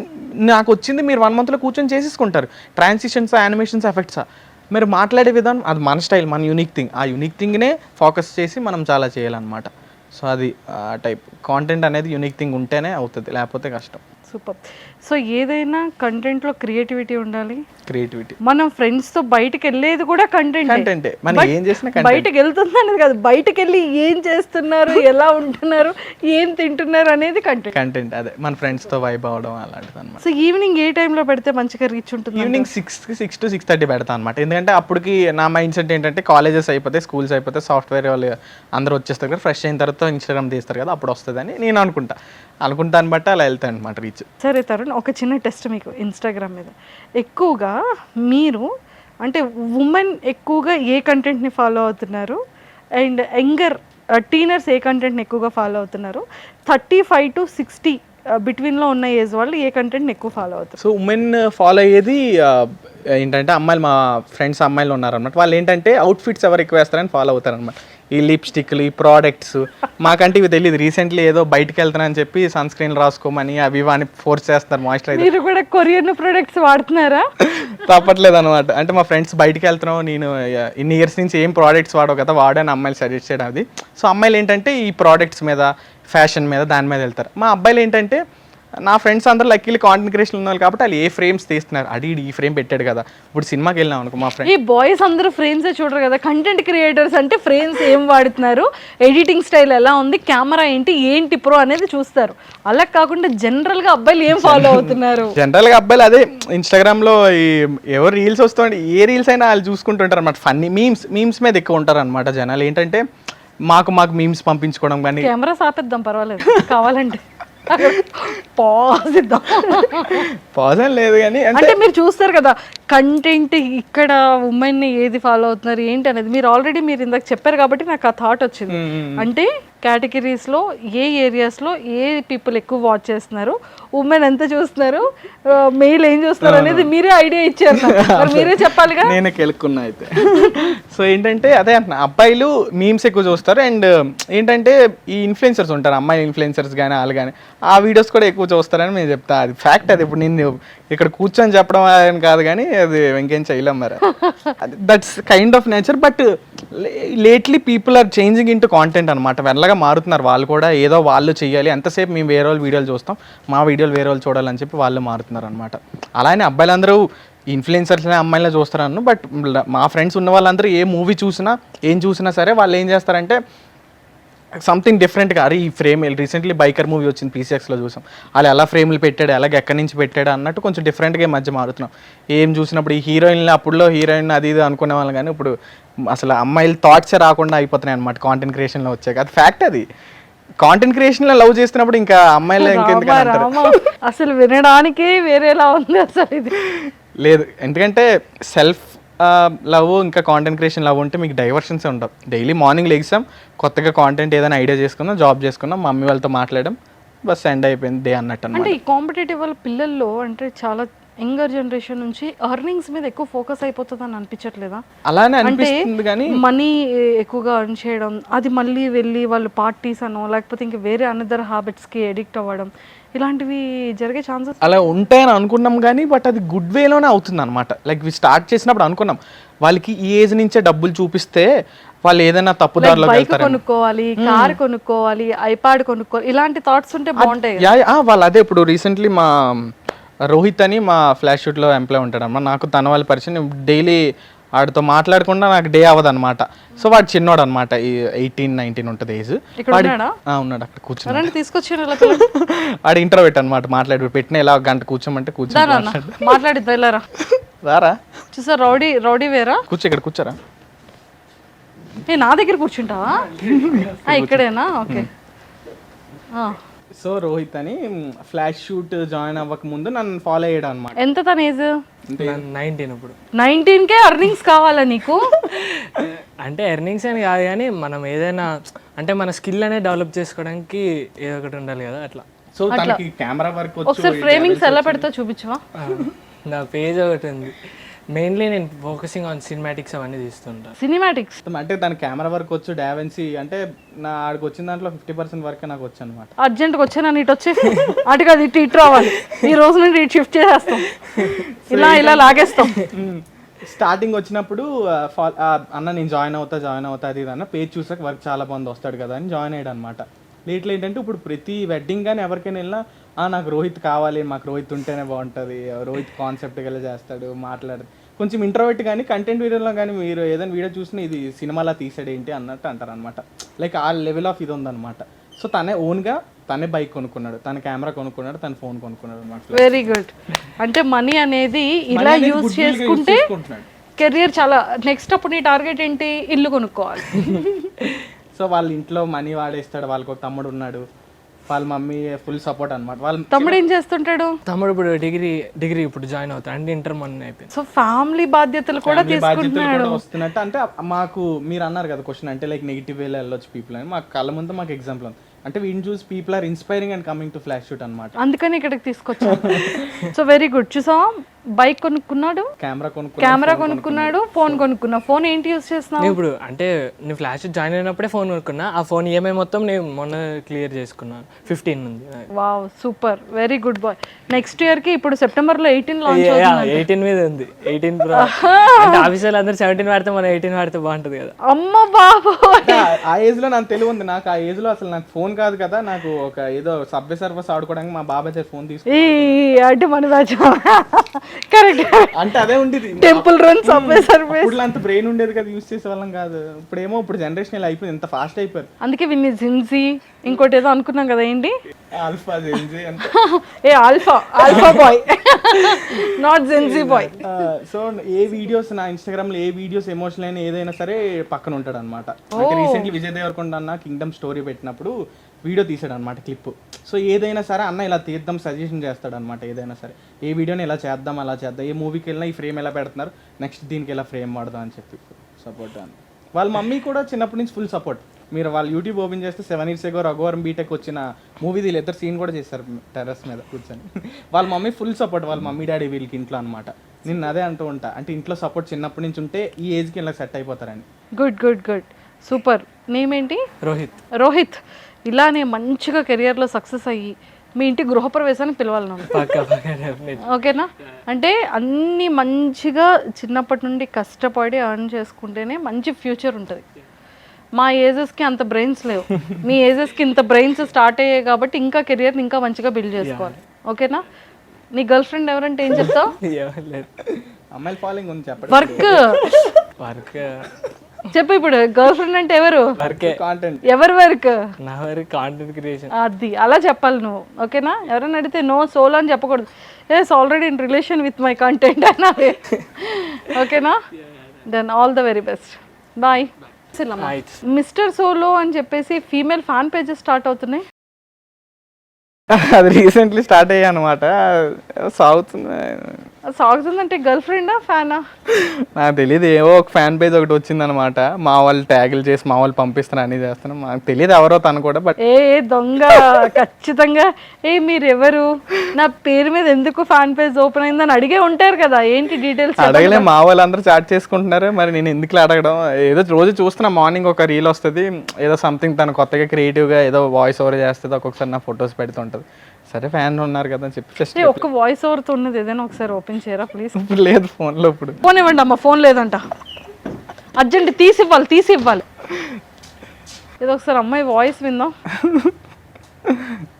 నాకు వచ్చింది మీరు 1 monthలో కూర్చొని చేసేసుకుంటారు. ట్రాన్సిషన్స్, యానిమేషన్స్, ఎఫెక్ట్సా, మీరు మాట్లాడే విధానం అది మన స్టైల్, మన యూనిక్ థింగ్. ఆ యూనిక్ థింగ్నే ఫోకస్ చేసి మనం చాలా చేయాలన్నమాట. సో అది టైప్ కాంటెంట్ అనేది యూనిక్ థింగ్ ఉంటేనే అవుతుంది, లేకపోతే కష్టం. సూపర్. సో ఏదైనా కంటెంట్లో క్రియేటివిటీ ఉండాలి. క్రియేటివిటీ, మనం ఫ్రెండ్స్తో బయటకు వెళ్ళేది కూడా కంటెంటే. మనం ఏం చేసినా బయటకు వెళ్తుంది అనేది కాదు, బయటకు వెళ్ళి ఏం చేస్తున్నారు, ఎలా ఉంటున్నారు, ఏం తింటున్నారు అనేది కంటెంట్. అదే మన ఫ్రెండ్స్తో వైబ్ అవ్వడం అలాంటిది అనమాట. సో ఈవినింగ్ ఏ టైంలో పెడితే మంచిగా రీచ్ ఉంటుంది? ఈవినింగ్ 6 to 6:30 పెడతాను అనమాట. ఎందుకంటే అప్పటికి నా మైండ్ సెట్ ఏంటంటే కాలేజెస్ అయిపోతాయి, స్కూల్స్ అయిపోతాయి, సాఫ్ట్వేర్ వాళ్ళు అందరూ వచ్చేస్తారు కదా, ఫ్రెష్ అయిన తర్వాత ఇన్స్టాగ్రామ్ తీస్తారు కదా, అప్పుడు వస్తుందని నేను అనుకుంటాను బట్టి అలా వెళ్తాను అనమాట రీచ్. సరే తరుణ్, ఒక చిన్న టెస్ట్ మీకు. ఇన్స్టాగ్రామ్ మీద ఎక్కువగా మీరు అంటే ఉమెన్ ఎక్కువగా ఏ కంటెంట్ని ఫాలో అవుతున్నారు, అండ్ యంగర్ టీనర్స్ ఏ కంటెంట్ని ఎక్కువగా ఫాలో అవుతున్నారు, 35 to 60 బిట్వీన్లో ఉన్న ఏజ్ వాళ్ళు ఏ కంటెంట్ని ఎక్కువ ఫాలో అవుతారు? సో ఉమెన్ ఫాలో అయ్యేది ఏంటంటే అమ్మాయిలు, మా ఫ్రెండ్స్ అమ్మాయిలు ఉన్నారనమాట. వాళ్ళు ఏంటంటే అవుట్ఫిట్స్ ఎవరు ఎక్కువ వేస్తారని ఫాలో అవుతారనమాట. ఈ లిప్స్టిక్లు, ఈ ప్రోడక్ట్స్, మాకంటే ఇవి తెలియదు. రీసెంట్లీ ఏదో బయటకు వెళ్తానని చెప్పి సన్ స్క్రీన్ రాసుకోమని అవి అని ఫోర్స్ చేస్తారు. మాయిశ్చరైజర్, మీరు కూడా కొరియన్ ప్రొడక్ట్స్ వాడుతున్నారా? తప్పట్లేదు అనమాట. అంటే మా ఫ్రెండ్స్ బయటకు వెళ్తున్నాం, నేను ఇన్ని ఇయర్స్ నుంచి ఏం ప్రోడక్ట్స్ వాడవు కదా, వాడని అమ్మాయిలు సజెస్ట్ చేయడం అది. సో అమ్మాయిలు ఏంటంటే ఈ ప్రోడక్ట్స్ మీద, ఫ్యాషన్ మీద, దాని మీద వెళ్తారు. మా అబ్బాయిలు ఏంటంటే నా ఫ్రెండ్స్ అందరూ లక్కీలీ కాంటెంట్ క్రియేషన్ ఉన్నారు కాబట్టి వాళ్ళు ఏ ఫ్రేమ్స్ తీస్తున్నారు, అడి ఈ ఫ్రేమ్ పెట్టాడు కదా. ఇప్పుడు సినిమాకి వెళ్ళినాం అనుకో మా ఫ్రెండ్ ఈ బాయ్స్ అందరూ ఫ్రేమ్సే చూడరు కదా, కంటెంట్ క్రియేటర్స్ అంటే ఫ్రేమ్స్ ఏం వాడుతున్నారు, ఎడిటింగ్ స్టైల్ ఎలా ఉంది, కెమెరా ఏంటి ప్రో అనేది చూస్తారు. అలా కాకుండా జనరల్ గా అబ్బాయిలు ఏం ఫాలో అవుతున్నారు? జనరల్ గా అబ్బాయిలు అదే ఇన్స్టాగ్రామ్ లో ఎవరు రీల్స్ వస్తుంటే ఏ రీల్స్ అయినా వాళ్ళు చూసుకుంటుంటారు అనమాట. ఫన్నీ మీమ్స్ మీద ఎక్కువ ఉంటారు అనమాట జనాలు. ఏంటంటే మాకు మీమ్స్ పంపించుకోవడం కానీ. కెమెరా ఆపేద్దాం పర్వాలేదు కావాలంటే, పాజ్ ఇద్దాం. పాజ్ అని లేదు కానీ అంటే మీరు చూస్తారు కదా కంటెంట్ ఇక్కడ ఉమెన్ ని ఏది ఫాలో అవుతున్నారు ఏంటి అనేది. మీరు ఆల్రెడీ ఇందాక చెప్పారు కాబట్టి నాకు ఆ థాట్ వచ్చింది. అంటే కేటగిరీస్ లో ఏ ఏరియాస్ లో ఏ పీపుల్ ఎక్కువ వాచ్ చేస్తున్నారు, ఉమెన్ ఎంత చూస్తున్నారు, మెయిల్ ఏం చూస్తున్నారు అనేది మీరే ఐడియా ఇచ్చారు. మరి మీరే చెప్పాలిగా. నేనే కెలుక్కున్నా అయితే. సో ఏంటంటే అదే అంటున్నా, అబ్బాయిలు మీమ్స్ ఎక్కువ చూస్తారు. అండ్ ఏంటంటే ఈ ఇన్ఫ్లుయెన్సర్స్ ఉంటారు, అమ్మాయి ఇన్ఫ్లుయెన్సర్స్ కానీ వాళ్ళు కానీ, ఆ వీడియోస్ కూడా ఎక్కువ చూస్తారని నేను చెప్తా. అది ఫ్యాక్ట్. అది ఇప్పుడు నేను ఇక్కడ కూర్చొని చెప్పడం అని కాదు కానీ అది ఇంకేం చేయలేం మరి. That's kind of nature. But lately people are changing into content అనమాట. వెనలగా మారుతున్నారు వాళ్ళు కూడా. ఏదో వాళ్ళు చెయ్యాలి, ఎంతసేపు మేము వేరే వాళ్ళు వీడియోలు చూస్తాం, మా వీడియోలు వేరే వాళ్ళు చూడాలని చెప్పి వాళ్ళు మారుతున్నారు అనమాట. అలానే అబ్బాయిలందరూ ఇన్ఫ్లుయెన్సర్స్ని అమ్మాయిలా చూస్తారన్ను. బట్ మా ఫ్రెండ్స్ ఉన్న వాళ్ళందరూ ఏ మూవీ చూసినా ఏం చూసినా సరే వాళ్ళు ఏం చేస్తారంటే సంథింగ్ డిఫరెంట్గా, అరే ఈ ఫ్రేమ్ రీసెంట్లీ బైకర్ మూవీ వచ్చింది PCXలో చూసాం, వాళ్ళు ఎలా ఫ్రేమ్లు పెట్టాడు, అలాగే ఎక్కడి నుంచి పెట్టాడు అన్నట్టు కొంచెం డిఫరెంట్గా మధ్య మారుతున్నాం. ఏం చూసినప్పుడు ఈ హీరోయిన్లు అప్పుడులో హీరోయిన్ అది ఇది అనుకునే వాళ్ళు కానీ ఇప్పుడు అసలు అమ్మాయిలు థాట్సే రాకుండా అయిపోతున్నాయి అనమాట కాంటెంట్ క్రియేషన్లో వచ్చాక. అది ఫ్యాక్ట్. అది కాంటెంట్ క్రియేషన్లో లవ్ చేస్తున్నప్పుడు ఇంకా అమ్మాయిలు ఇంకెందుకు అంటారు. అసలు వినడానికి వేరేలా ఉంది అసలు ఇది. లేదు, ఎందుకంటే సెల్ఫ్ లవ్ ఇంకా కాంటెంట్ క్రియేషన్ లవ్ ఉంటే మీకు డైవర్షన్సే ఉండవు. డైలీ మార్నింగ్ లెగ్సాం, కొత్తగా కాంటెంట్ ఏదైనా ఐడియా చేసుకుందాం, జాబ్ చేసుకుందాం, మమ్మీ వాళ్ళతో మాట్లాడడం, బస్ ఎండ్ అయిపోయింది డే అన్నట్టు అనమాట. అంటే ఈ కాంపిటేటివ్ వాళ్ళ పిల్లల్లో అంటే చాలా యంగర్ జనరేషన్ నుంచి ఎర్నింగ్స్ మీద ఎక్కువ ఫోకస్ అయిపోతుంది అని అనిపించట్లేదా? అలానే అనిపిస్తుంది కానీ మనీ ఎక్కువగా ఎర్న్ చేయడం, అది మళ్ళీ వెళ్ళి వాళ్ళు పార్టీస్ అనో లేకపోతే ఇంకా వేరే అనదర్ హ్యాబిట్స్కి ఎడిక్ట్ అవ్వడం, ఇలాంటివి జరిగే ఛాన్సెస్ అలా ఉంటాయని అనుకున్నాం కానీ బట్ అది గుడ్ వేలోనే అవుతుంది అనమాట. లైక్ స్టార్ట్ చేసినప్పుడు అనుకున్నాం వాళ్ళకి ఈ ఏజ్ నుంచే డబ్బులు చూపిస్తే వాళ్ళు ఏదైనా తప్పుదారిలో బైక్ కొనుక్కోవాలి, కార్ కొనుక్కోవాలి, ఐప్యాడ్ కొనుక్కోవాలి, ఇలాంటి థాట్స్ ఉంటే బాగుంటాయి. వాళ్ళు అదే ఇప్పుడు రీసెంట్లీ మా రోహిత్ అని మా ఫ్లాష్ షూట్లో ఎంప్లాయ్ ఉంటాడు అన్నమాట. నాకు తన వాళ్ళ పరిచయం, డైలీ వాడితో మాట్లాడకుండా నాకు డే అవ్వదు అనమాట. సో వాడు చిన్నోడు అనమాట, 18-19 ఉంటుంది ఏజ్. ఉన్నాడు అక్కడ కూర్చొని తీసుకొచ్చాను. వాడు ఇంటర్వ్యూట్ అనమాట. పెట్టిన ఇలా గంట కూర్చోమంటే కూర్చొని మాట్లాడిద్దా రారా చూసా. రౌడీ వేరా కూర్చో, ఇక్కడ కూర్చోరా. నా దగ్గర కూర్చుంటావా? ఇక్కడేనా? ఓకే. సో రోహిత్ అని ఫ్లాష్ షూట్ జాయిన్ అవ్వక ముందు నన్ను ఫాలో అయ్యాడు అనమాట. ఎంత తన ఏజ్? 19. ఇప్పుడు 19కే ఎర్నింగ్స్ కావాలా నీకు? అంటే ఎర్నింగ్స్ అని కాదు కానీ మనం ఏదైనా అంటే మన స్కిల్ అనేది డెవలప్ చేసుకోవడానికి ఏదో ఒకటి ఉండాలి కదా, అట్లా. సో తనకి కెమెరా వర్క్ ఒకసారి ఫ్రేమింగ్స్ ఎలా పెడతా చూపించవా? నా పేజ్ ఒకటి ఉంది. మెయిన్లీ నేను ఫోకసింగ్ ఆన్ సినిమాటిక్స్ అవన్నీ తీస్తుంటాను. సినిమాటిక్స్ అంటే దాని కెమెరా వర్క్ వచ్చు, డావెన్సీ అంటే నా ఆడికి వచ్చిన దాంట్లో 50% వరకే నాకు వచ్చు అనమాట. అర్జెంట్గా వచ్చాను ఇటు వచ్చి అటుగా అది ఇటు రావాలి, ఈ రోజు నుండి ఇటు షిఫ్ట్ చేసేస్తాం, ఇలా లాగేస్తాం. స్టార్టింగ్ వచ్చినప్పుడు అన్న నేను జాయిన్ అవుతా అది అన్న పేజ్ చూసాక వర్క్ చాలా బాగుంది వస్తాడు కదా అని జాయిన్ అయ్యాడు అనమాట. లేట్లో ఏంటంటే ఇప్పుడు ప్రతి వెడ్డింగ్ కానీ ఎవరికైనా వెళ్ళినా నాకు రోహిత్ కావాలి, మాకు రోహిత్ ఉంటేనే బాగుంటుంది, రోహిత్ కాన్సెప్ట్గా వెళ్ళి చేస్తాడు, మాట్లాడు. కొంచెం ఇంట్రోవర్ట్ కానీ కంటెంట్ వీడియోలో కానీ మీరు ఏదైనా వీడియో చూసినా ఇది సినిమాలా తీసాడు ఏంటి అన్నట్టు అంటారు అనమాట. లైక్ ఆ లెవెల్ ఆఫ్ ఇది ఉందన్నమాట. సో తనే ఓన్గా తనే బైక్ కొనుక్కున్నాడు, తన కెమెరా కొనుక్కున్నాడు, తన ఫోన్ కొనుక్కున్నాడు అనమాట. Very good. అంటే మనీ అనేది ఇలా యూజ్ చేసుకుంటే కెరియర్ చాలా నెక్స్ట్. అప్పుడు నీ టార్గెట్ ఏంటి? ఇల్లు కొనుక్కోవాలి. సో వాళ్ళ ఇంట్లో మనీ వాడేస్తాడు. వాళ్ళకి ఒక తమ్ముడు ఉన్నాడు, వాళ్ళ మమ్మీ ఫుల్ సపోర్ట్ అనమాట. వాళ్ళ తమ్ముడు ఏం చేస్తుంటాడు? తమ్ముడు ఇప్పుడు డిగ్రీ ఇప్పుడు జాయిన్ అవుతాడు, అంటే ఇంటర్ మొన్న అయిపోయింది. సో ఫ్యామిలీ బాధ్యతలు కూడా తీసుకుంటున్నాడు వస్తున్నట్టు. అంటే మాకు మీరు అన్నారు కదా క్వశ్చన్, అంటే లైక్ నెగిటివ్ వేలో వెళ్ళొచ్చు పీపుల్ అని. మాకు కళ్ళ ముందు మాకు ఎగ్జాంపుల్ ఉంది. అంటే వీడిని చూసి people are inspiring and coming to flash shoot అనమాట. అందుకని ఇక్కడికి తీసుకొచ్చాను. So very good. చూసా బైక్ కొనుక్కున్నాడు, కెమెరా కొనుక్కున్నాడు, ఫోన్ కొనుక్కున్నా. ఫోన్ ఏంటి యూస్ చేస్తున్నావు? ఇప్పుడు అంటే నేను ఫ్లాష్ జాయిన్ అయినప్పుడే ఫోన్ కొనుక్కున్నా. ఆ ఫోన్ ఈఎంఐ మొత్తం నేను మొన్న క్లియర్ చేసుకున్నాను 15 ఉంది. Wow super, very good boy. Next year కి ఇప్పుడు సెప్టెంబర్ లో 18 లాంచ్ అవుతుంది. 18 మీద ఉంది. 18 ప్రో అంటే ఆఫీసర్లు అందరూ 17 వాడితే మనం 18 వాడితే బాగుంటుంది కదా. అమ్మ బాబోయ్, ఆ ఏజ్ లో నాకు తెలివి ఉంది. నాకు ఆ ఏజ్ లో అసలు నాకు ఫోన్ కాదు కదా, నాకు ఒక ఏదో సబ్వే సర్వీస్ ఆడుకోవడానికి మా బాబాయ్ ఫోన్ తీసుకు అంటే మన బ్యాచ్ కరెక్ట్. అంటే అదే ఉండేది. Temple run subway service. ఇప్పుడు అంత బ్రెయిన్ ఉండేది కదా, యూస్ చేసే వాళ్ళం కాదు. ఇప్పుడు జనరేషన్ ఇలా అయిపోయింది, ఎంత ఫాస్ట్ అయిపోయారు. అందుకే విన్ని జిన్జీ ఇంకోటి ఏదో అనుకున్నాం కదా, ఏంటి ఆల్ఫా జెన్జీ అంటే a alpha boy not Gen Z boy. So ఏ వీడియోస్ నా ఇన్స్టాగ్రామ్ లో ఏ వీడియోస్ ఎమోషనల్ అయినా ఏదైనా సరే పక్కన ఉంటాడు అనమాట. రీసెంట్లీ విజయ్ దేవరకొండ అన్న కింగ్డమ్ స్టోరీ పెట్టినప్పుడు వీడియో తీసాడు అనమాట, క్లిప్. సో ఏదైనా సరే అన్న ఇలా తీద్దాం సజెషన్ చేస్తాడు అనమాట. ఏదైనా సరే ఏ వీడియోని ఎలా చేద్దాం అలా చేద్దాం, ఏ మూవీకి వెళ్ళినా ఈ ఫ్రేమ్ ఎలా పెడుతున్నారు, నెక్స్ట్ దీనికి ఎలా ఫ్రేమ్ వాడదాం అని చెప్పి సపోర్ట్ అని. వాళ్ళ మమ్మీ కూడా చిన్నప్పటి నుంచి ఫుల్ సపోర్ట్. మీరు వాళ్ళు యూట్యూబ్ ఓపెన్ చేస్తే 7 years ago రఘువరం బీటెక్ వచ్చిన మూవీ ఇద్దరు సీన్ కూడా చేశారు టెర్రస్ మీద కూర్చొని. వాళ్ళ మమ్మీ ఫుల్ సపోర్ట్, వాళ్ళ మమ్మీ డాడీ వీళ్ళకి ఇంట్లో అనమాట. నేను అదే అంటూ ఉంటా, అంటే ఇంట్లో సపోర్ట్ చిన్నప్పటి నుంచి ఉంటే ఈ ఏజ్కి ఇలా సెట్ అయిపోతారని. Good good good super. Name ఏంటి? రోహిత్. ఇలానే మంచిగా కెరియర్లో సక్సెస్ అయ్యి మీ ఇంటి గృహప్రవేశానికి పిలవాలి నన్ను, ఓకేనా? అంటే అన్ని మంచిగా చిన్నప్పటి నుండి కష్టపడి ఎర్న్ చేసుకుంటేనే మంచి ఫ్యూచర్ ఉంటుంది. మా ఏజెస్కి అంత బ్రెయిన్స్ లేవు, మీ ఏజెస్కి ఇంత బ్రెయిన్స్ స్టార్ట్ అయ్యాయి కాబట్టి ఇంకా కెరియర్ని ఇంకా మంచిగా బిల్డ్ చేసుకోవాలి, ఓకేనా? నీ గర్ల్ ఫ్రెండ్ ఎవరంటే ఏం చెప్తావు? అమ్మాయిల ఫాలోయింగ్ ఉంది చెప్పండి. వర్క్ చెప్పు. ఇప్పుడు గర్ల్ ఫ్రెండ్ అంటే ఎవరు? కాంటెంట్. ఎవరి వర్క్? నా వరకు కాంటెంట్ క్రియేషన్. అది అలా చెప్పాలి నువ్వు, ఓకేనా? ఎవరైనా అడిగితే నో సోల్ అని చెప్పకూడదు. Yes already in relation with my content అనాలి, ఓకేనా? Then all the very best, boy. Mister solo అని చెప్పేసి ఫీమేల్ ఫ్యాన్ పేజెస్ స్టార్ట్ అవుతున్నాయి. అది రీసెంట్లీ స్టార్ట్ అయ్యాయి అనమాట. సాగుతుందంటే గర్ల్ ఫ్రెండా ఫ్యానా నాకు తెలియదు. ఏవో ఒక ఫ్యాన్ పేజ్ ఒకటి వచ్చిందనమాట. మా వాళ్ళు ట్యాగులు చేసి మా వాళ్ళు పంపిస్తారు అని చేస్తున్నాం. మాకు తెలియదు ఎవరో తను కూడా. బట్ ఏ దొంగ ఖచ్చితంగా మీరు ఎవరు, నా పేరు మీద ఎందుకు ఫ్యాన్ పేజ్ ఓపెన్ అయిందని అడిగే ఉంటారు కదా. ఏంటి డీటెయిల్స్? అడగలే, మా వాళ్ళు అందరూ చాట్ చేసుకుంటున్నారు. మరి నేను ఎందుకు అడగడం? ఏదో రోజు చూస్తున్నా, మార్నింగ్ ఒక రీల్ వస్తుంది, ఏదో సంథింగ్ తను కొత్తగా క్రియేటివ్గా ఏదో వాయిస్ ఓవర్ చేస్తుంది, ఒక్కొక్కసారి నా ఫొటోస్ పెడుతుంటుంది. సరే ఫ్యాన్ ఉన్నారు కదా అని చెప్పి ఒక్క వాయిస్ ఓవర్తో ఉన్నది ఏదైనా ఒకసారి ఓపెన్ చేయరా ప్లీజ్? లేదు ఫోన్లో. ఇప్పుడు ఫోన్ ఇవ్వండి అమ్మ. ఫోన్ లేదంట, అర్జెంట్ తీసి ఇవ్వాలి. ఇది ఒకసారి అమ్మాయి వాయిస్ విందాం.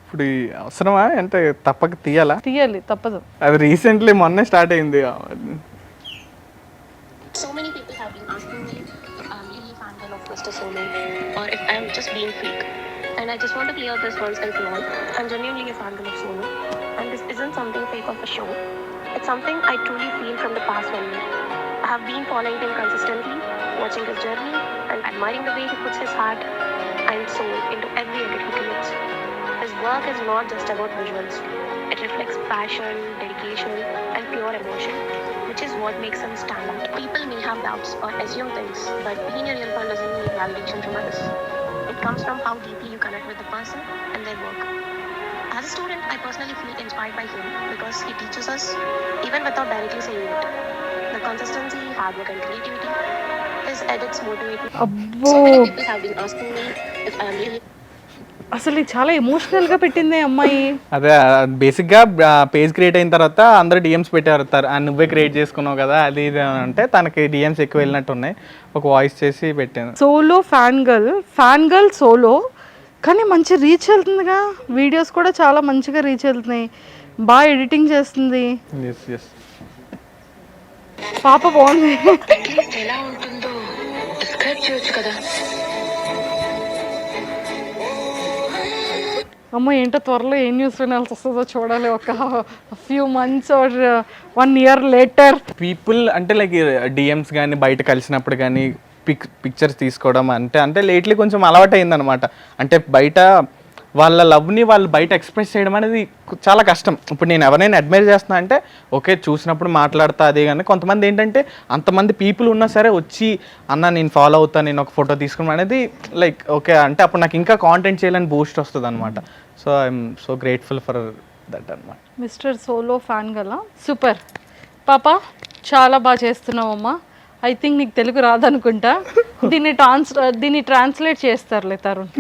ఇప్పుడు అవసరమా అంటే తప్పక తీయాలి, తప్పదు. అది రీసెంట్లీ మొన్నే స్టార్ట్ అయింది. So many people have been asking me if I'm really a fan of Mr. Solo or if I'm just being fake. And I just want to clear this once and for all. I'm genuinely a fan of Solo. And this isn't something fake of a show. It's something I truly feel from the past 1 year. I have been following him consistently, watching his journey and admiring the way he puts his heart and soul into every edit he commits. His work is not just about visuals. It reflects passion, dedication and pure emotion, which is what makes him stand out. People may have doubts or assume things, but being a real fan doesn't need validation from others. It comes from how deeply you connect with the person and their work. As a student, I personally feel inspired by him because he teaches us even without directly saying it. The consistency, hard work and creativity. His edits motivate me. So many people have been asking me if I am really అసలు చాలా emotional గా పెట్టింది అమ్మాయి. అదే బేసిక్గా page create అయిన తర్వాత అందరూ డిఎమ్స్ పెట్టారు, నువ్వే క్రియేట్ చేసుకున్నావు కదా అది ఇది అంటే తనకి డిఎమ్స్ ఎక్కువ వెళ్ళినట్టు ఉన్నాయి. ఒక వాయిస్ చేసి పెట్టాను. సోలో ఫ్యాన్ గర్ల్ సోలో, కానీ మంచి రీచ్ వెళ్తుందిగా. వీడియోస్ కూడా చాలా మంచిగా రీచ్ వెళ్తున్నాయి, బాగా ఎడిటింగ్ చేస్తుంది. పాప బాగుంది. ఎలా ఉంటుందో డిస్క్రైబ్ చేయొచ్చు కదా. అమ్మ ఏంటో త్వరలో ఏ న్యూస్ వినాల్సి వస్తుందో చూడాలి. ఒక few months or 1 year later people అంటే లైక్ డిఎమ్స్ కానీ బయట కలిసినప్పుడు కానీ పిక్చర్స్ తీసుకోవడం అంటే లేట్లీ కొంచెం అలవాటు అయిందనమాట. అంటే బయట వాళ్ళ లవ్ని వాళ్ళు బయట ఎక్స్ప్రెస్ చేయడం అనేది చాలా కష్టం. ఇప్పుడు నేను ఎవరైనా అడ్మైర్ చేస్తున్నా అంటే ఓకే చూసినప్పుడు మాట్లాడతా అదే, కానీ కొంతమంది ఏంటంటే అంతమంది పీపుల్ ఉన్నా సరే వచ్చి అన్న నేను ఫాలో అవుతాను, నేను ఒక ఫోటో తీసుకున్నాను అనేది లైక్ ఓకే అంటే అప్పుడు నాకు ఇంకా కాంటెంట్ చేయాలని బూస్ట్ వస్తుంది అనమాట. So I'm so grateful for that అనమాట. మిస్టర్ సోలో ఫ్యాన్ గల సూపర్. పాప చాలా బాగా చేస్తున్నావమ్మా. ఐ థింక్ నీకు తెలుగు రాదనుకుంటా. దీన్ని ట్రాన్స్లేట్ చేస్తారులే తరుణ్.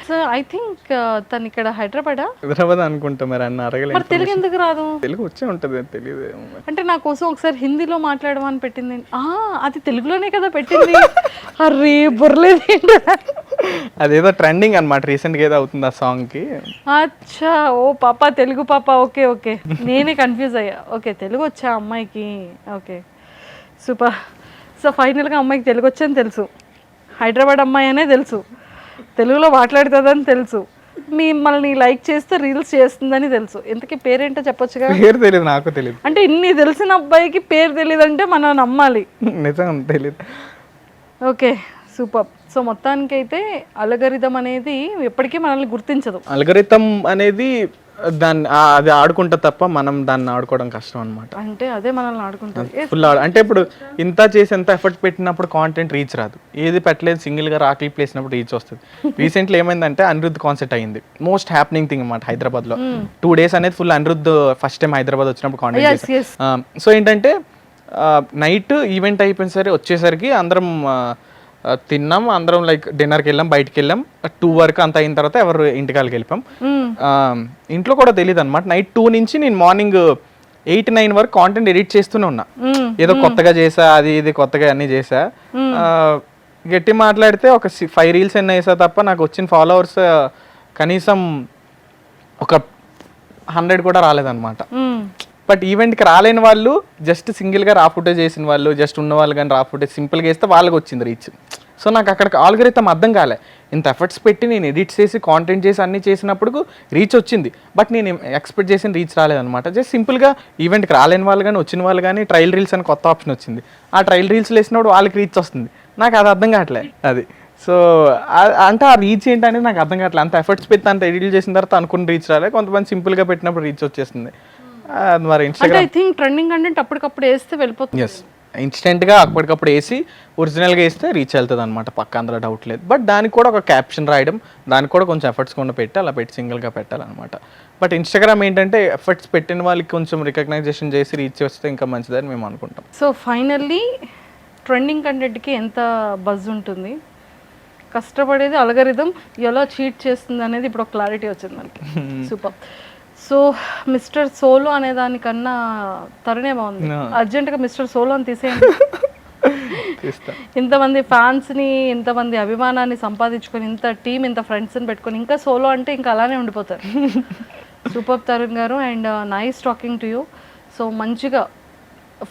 సో ఐ థింక్ తను ఇక్కడ హైదరాబాదా? హైదరాబాద్ అనుకుంటా, మరి అన్న అడగలేదు. మరి తెలుగు ఎందుకు రాదు? తెలుగు వచ్చే ఉంటుంది, తెలియదు. అంటే నా కోసం ఒకసారి హిందీలో మాట్లాడమని పెట్టింది. అది తెలుగులోనే కదా పెట్టింది. అరే బుర్రలేదు. అదేదో ట్రెండింగ్ అనమాట, రీసెంట్గా ఏదో అవుతుంది ఆ సాంగ్కి. అచ్చా, ఓ పాప తెలుగు పాప. ఓకే ఓకే, నేనే కన్ఫ్యూజ్ అయ్యా. ఓకే, తెలుగు వచ్చా అమ్మాయికి. Okay super. సో ఫైనల్గా అమ్మాయికి తెలుగు వచ్చని తెలుసు, హైదరాబాద్ అమ్మాయి అనే తెలుసు, తెలుగులో మాట్లాడుతుందని తెలుసు, మిమ్మల్ని లైక్ చేస్తే రీల్స్ చేస్తుందని తెలుసు. ఇంతకీ పేరేంటో చెప్పొచ్చుగా? పేరు తెలియదు, నాకు తెలియదు. అంటే ఇన్ని తెలిసిన అబ్బాయికి పేరు తెలియదు అంటే మనం నమ్మాలి. నిజంగా తెలియదు. Okay super. సో మొత్తానికైతే అల్గోరిథం అనేది ఎప్పటికీ మనల్ని గుర్తించదు. అల్గోరిథం అనేది దాన్ని అది ఆడుకుంటా తప్ప మనం దాన్ని ఆడుకోవడం కష్టం అనమాట. అంటే అదే మనల్ని ఆడుకుంటుంది. ఫుల్ అంటే ఇప్పుడు ఇంత చేసి ఎంత ఎఫర్ట్ పెట్టినప్పుడు కాంటెంట్ రీచ్ రాదు. ఏది పెట్టలేదు సింగిల్గా రాకెట్ ప్లేసినప్పుడు రీచ్ వస్తుంది. రీసెంట్లీ ఏమైందంటే అనిరుద్ధ్ కాన్సర్ట్ అయింది. మోస్ట్ హ్యాపెనింగ్ థింగ్ అనమాట హైదరాబాద్లో. 2 days అనేది full Anirudh first time Hyderabad వచ్చినప్పుడు కాంటెంట్. సో ఏంటంటే నైట్ ఈవెంట్ అయిపోయిన సరే వచ్చేసరికి అందరం తిన్నాం, అందరం లైక్ డిన్నర్కి వెళ్ళాం, బయటికి వెళ్ళాం. 2 వరకు అంత అయిన తర్వాత ఎవరు ఇంటికాలకి వెళ్ళిపోయాం. ఇంట్లో కూడా తెలియదు అనమాట. నైట్ 2 నుంచి నేను మార్నింగ్ 8-9 వరకు కాంటెంట్ ఎడిట్ చేస్తూనే ఉన్నా. ఏదో కొత్తగా చేసా, అది ఇది కొత్తగా అన్ని చేసా. గట్టి మాట్లాడితే ఒక 5 reels ఎన్న వేసా తప్ప నాకు వచ్చిన ఫాలోవర్స్ కనీసం ఒక 100 కూడా రాలేదన్నమాట. బట్ ఈవెంట్కి రాలేని వాళ్ళు, జస్ట్ సింగిల్గా రా ఫుటేజ్ చేసిన వాళ్ళు, జస్ట్ ఉన్న వాళ్ళు కానీ రా ఫుటేజ్ సింపుల్గా వేస్తే వాళ్ళకి వచ్చింది రీచ్. సో నాకు అక్కడికి ఆల్గోరిథం అర్థం కాలే. ఇంత ఎఫర్ట్స్ పెట్టి నేను ఎడిట్ చేసి కాంటెంట్ చేసి అన్నీ చేసినప్పుడు రీచ్ వచ్చింది. బట్ నేను ఎక్స్పెక్ట్ చేసిన రీచ్ రాలేదన్నమాట. జస్ట్ సింపుల్గా ఈవెంట్కి రాలేని వాళ్ళు కానీ వచ్చిన వాళ్ళు కానీ ట్రయల్ రీల్స్ అని కొత్త ఆప్షన్ వచ్చింది. ఆ ట్రయల్ రీల్స్ వేసినప్పుడు వాళ్ళకి రీచ్ వస్తుంది. నాకు అది అర్థం కావట్లే. అది సో అంటే ఆ రీచ్ ఏంటనేది నాకు అర్థం కావట్లేదు. అంత ఎఫర్ట్స్ పెట్టి అంత ఎడిట్ చేసిన తర్వాత అనుకుని రీచ్ రాలే. కొంతమంది సింపుల్గా పెట్టినప్పుడు రీచ్ వచ్చేస్తుంది. మరి Instagram I think trending content అప్పటికప్పుడు వేస్తే వెళ్ళిపోతుంది. ఎస్, ఇన్స్టెంట్గా అప్పటికప్పుడు వేసి ఒరిజినల్గా వేస్తే రీచ్ వెళ్తుంది అనమాట, పక్క అందులో డౌట్ లేదు. బట్ దానికి కూడా ఒక క్యాప్షన్ రాయడం, దానికి కూడా కొంచెం ఎఫర్ట్స్ కూడా పెట్టి అలా పెట్టి సింగిల్గా పెట్టాలన్నమాట. బట్ ఇన్స్టాగ్రామ్ ఏంటంటే ఎఫర్ట్స్ పెట్టిన వాళ్ళకి కొంచెం రికగ్నైజేషన్ చేసి రీచ్ వస్తే ఇంకా మంచిదని మేము అనుకుంటాం. సో ఫైనల్లీ ట్రెండింగ్ కంటెంట్కి ఎంత బజ్ ఉంటుంది, కష్టపడేది అల్గోరిథం ఎలా చీట్ చేస్తుంది అనేది ఇప్పుడు ఒక క్లారిటీ వచ్చింది మనకి. సూపర్. సో మిస్టర్ సోలో అనే దానికన్నా తరుణే బాగుంది. అర్జెంటుగా మిస్టర్ సోలో అని తీసేయండి. ఇంతమంది ఫ్యాన్స్ని, ఇంతమంది అభిమానాన్ని సంపాదించుకొని, ఇంత టీం, ఇంత ఫ్రెండ్స్ని పెట్టుకొని ఇంకా సోలో అంటే ఇంకా అలానే ఉండిపోతారు. సూపర్ తరుణ్ గారు, and nice talking to you. So మంచిగా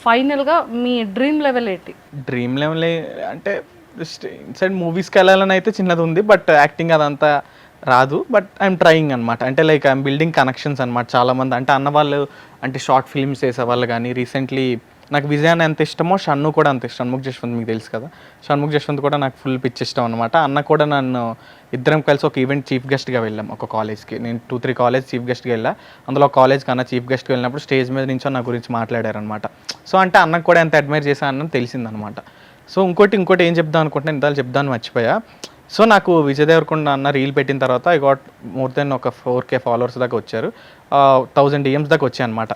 ఫైనల్గా మీ డ్రీమ్ లెవెల్ ఏంటి? డ్రీమ్ లెవెల్ అంటే జస్ట్ ఇన్సైడ్ మూవీస్కి వెళ్ళాలని అయితే చిన్నది ఉంది. బట్ యాక్టింగ్ అదంతా రాదు. బట్ ఐఎమ్ ట్రయింగ్ అనమాట. అంటే లైక్ ఐఎమ్ బిల్డింగ్ కనెక్షన్స్ అనమాట. చాలామంది అంటే అన్నవాళ్ళు అంటే షార్ట్ ఫిల్మ్స్ చేసేవాళ్ళు కానీ, రీసెంట్లీ నాకు విజయాన్ని ఎంత ఇష్టమో షన్ను కూడా అంత ఇష్టం. షణ్ముఖ్ జశ్వంత్ మీకు తెలుసు కదా, షణ్ముఖ్ జశ్వంత్ కూడా నాకు ఫుల్ పిచ్ ఇష్టం అనమాట. అన్న కూడా నన్ను ఇద్దరం కలిసి ఒక ఈవెంట్ చీఫ్ గెస్ట్గా వెళ్ళాం ఒక కాలేజ్కి. నేను 2-3 కాలేజ్ చీఫ్ గెస్ట్గా వెళ్ళా. అందులో కాలేజ్కి అన్న చీఫ్ గెస్ట్గా వెళ్ళినప్పుడు స్టేజ్ మీద నుంచో నా గురించి మాట్లాడారనమాట. సో అంటే అన్నకు కూడా ఎంత అడ్మైర్ చేశాను అన్నది తెలిసిందనమాట. సో ఇంకోటి ఏం చెప్దాం అనుకుంటున్నా, ఇంత చెప్దాను మర్చిపోయా. సో నాకు విజయ్ దేవరకొండ అన్న రీల్ పెట్టిన తర్వాత ఐ గాట్ మోర్ దెన్ ఒక 4K ఫాలోవర్స్ దాకా వచ్చారు. 1000 DMs దాకా వచ్చాయి అనమాట.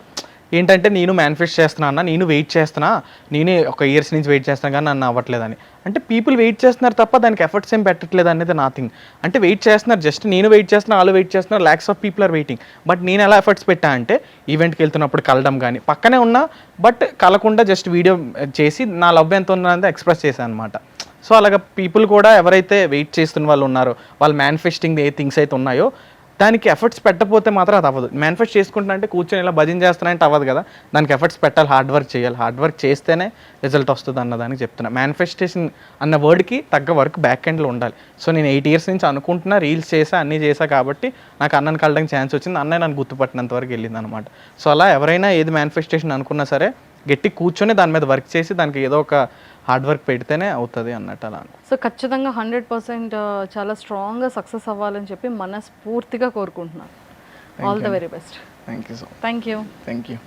ఏంటంటే నేను మేనిఫెస్ట్ చేస్తున్నా అన్న, నేను వెయిట్ చేస్తున్నా, నేనే ఒక ఇయర్స్ నుంచి వెయిట్ చేస్తాను కానీ నన్ను అవ్వట్లేదని. అంటే పీపుల్ వెయిట్ చేస్తున్నారు తప్ప దానికి ఎఫర్ట్స్ ఏం పెట్టట్లేదు అనేది నా థింగ్. అంటే వెయిట్ చేస్తున్నారు, జస్ట్ నేను వెయిట్ చేస్తున్నా, వాళ్ళు వెయిట్ చేస్తున్నారు, lakhs of people are waiting. But నేను ఎలా ఎఫర్ట్స్ పెట్టా అంటే ఈవెంట్కి వెళ్తున్నప్పుడు కలడం కానీ, పక్కనే ఉన్నా బట్ కలకుండా జస్ట్ వీడియో చేసి నా లవ్ ఎంత ఉన్నది ఎక్స్ప్రెస్ చేశాను అనమాట. సో అలాగ పీపుల్ కూడా ఎవరైతే వెయిట్ చేస్తున్న వాళ్ళు ఉన్నారో, వాళ్ళు మేనిఫెస్టింగ్ ఏ థింగ్స్ అయితే ఉన్నాయో దానికి ఎఫర్ట్స్ పెట్టకపోతే మాత్రం అది అవ్వదు. మేనిఫెస్ట్ చేసుకుంటున్నా అంటే కూర్చొని ఇలా భజన చేస్తున్నాయంటే అవ్వదు కదా. దానికి ఎఫర్ట్స్ పెట్టాలి, హార్డ్ వర్క్ చేయాలి. హార్డ్ వర్క్ చేస్తేనే రిజల్ట్ వస్తుంది అన్నదానికి చెప్తున్నా. మేనిఫెస్టేషన్ అన్న వర్డ్కి తగ్గ వర్క్ బ్యాక్ ఎండ్లో ఉండాలి. సో నేను 8 years నుంచి అనుకుంటున్నా, రీల్స్ చేసా, అన్నీ చేసా కాబట్టి నాకు అన్నని కలడానికి ఛాన్స్ వచ్చింది. అన్నయ్య నన్ను గుర్తుపట్టినంత వరకు వెళ్ళింది అనమాట. సో అలా ఎవరైనా ఏది మేనిఫెస్టేషన్ అనుకున్నా సరే గట్టి కూర్చొని దాని మీద వర్క్ చేసి దానికి ఏదో ఒక హార్డ్ వర్క్ పెడితేనే అవుతుంది అన్నట్టు అలా. సో ఖచ్చితంగా 100% చాలా స్ట్రాంగ్గా సక్సెస్ అవ్వాలని చెప్పి మనస్ఫూర్తిగా కోరుకుంటున్నాను. All the very best. Thank you. Thank you. Thank you.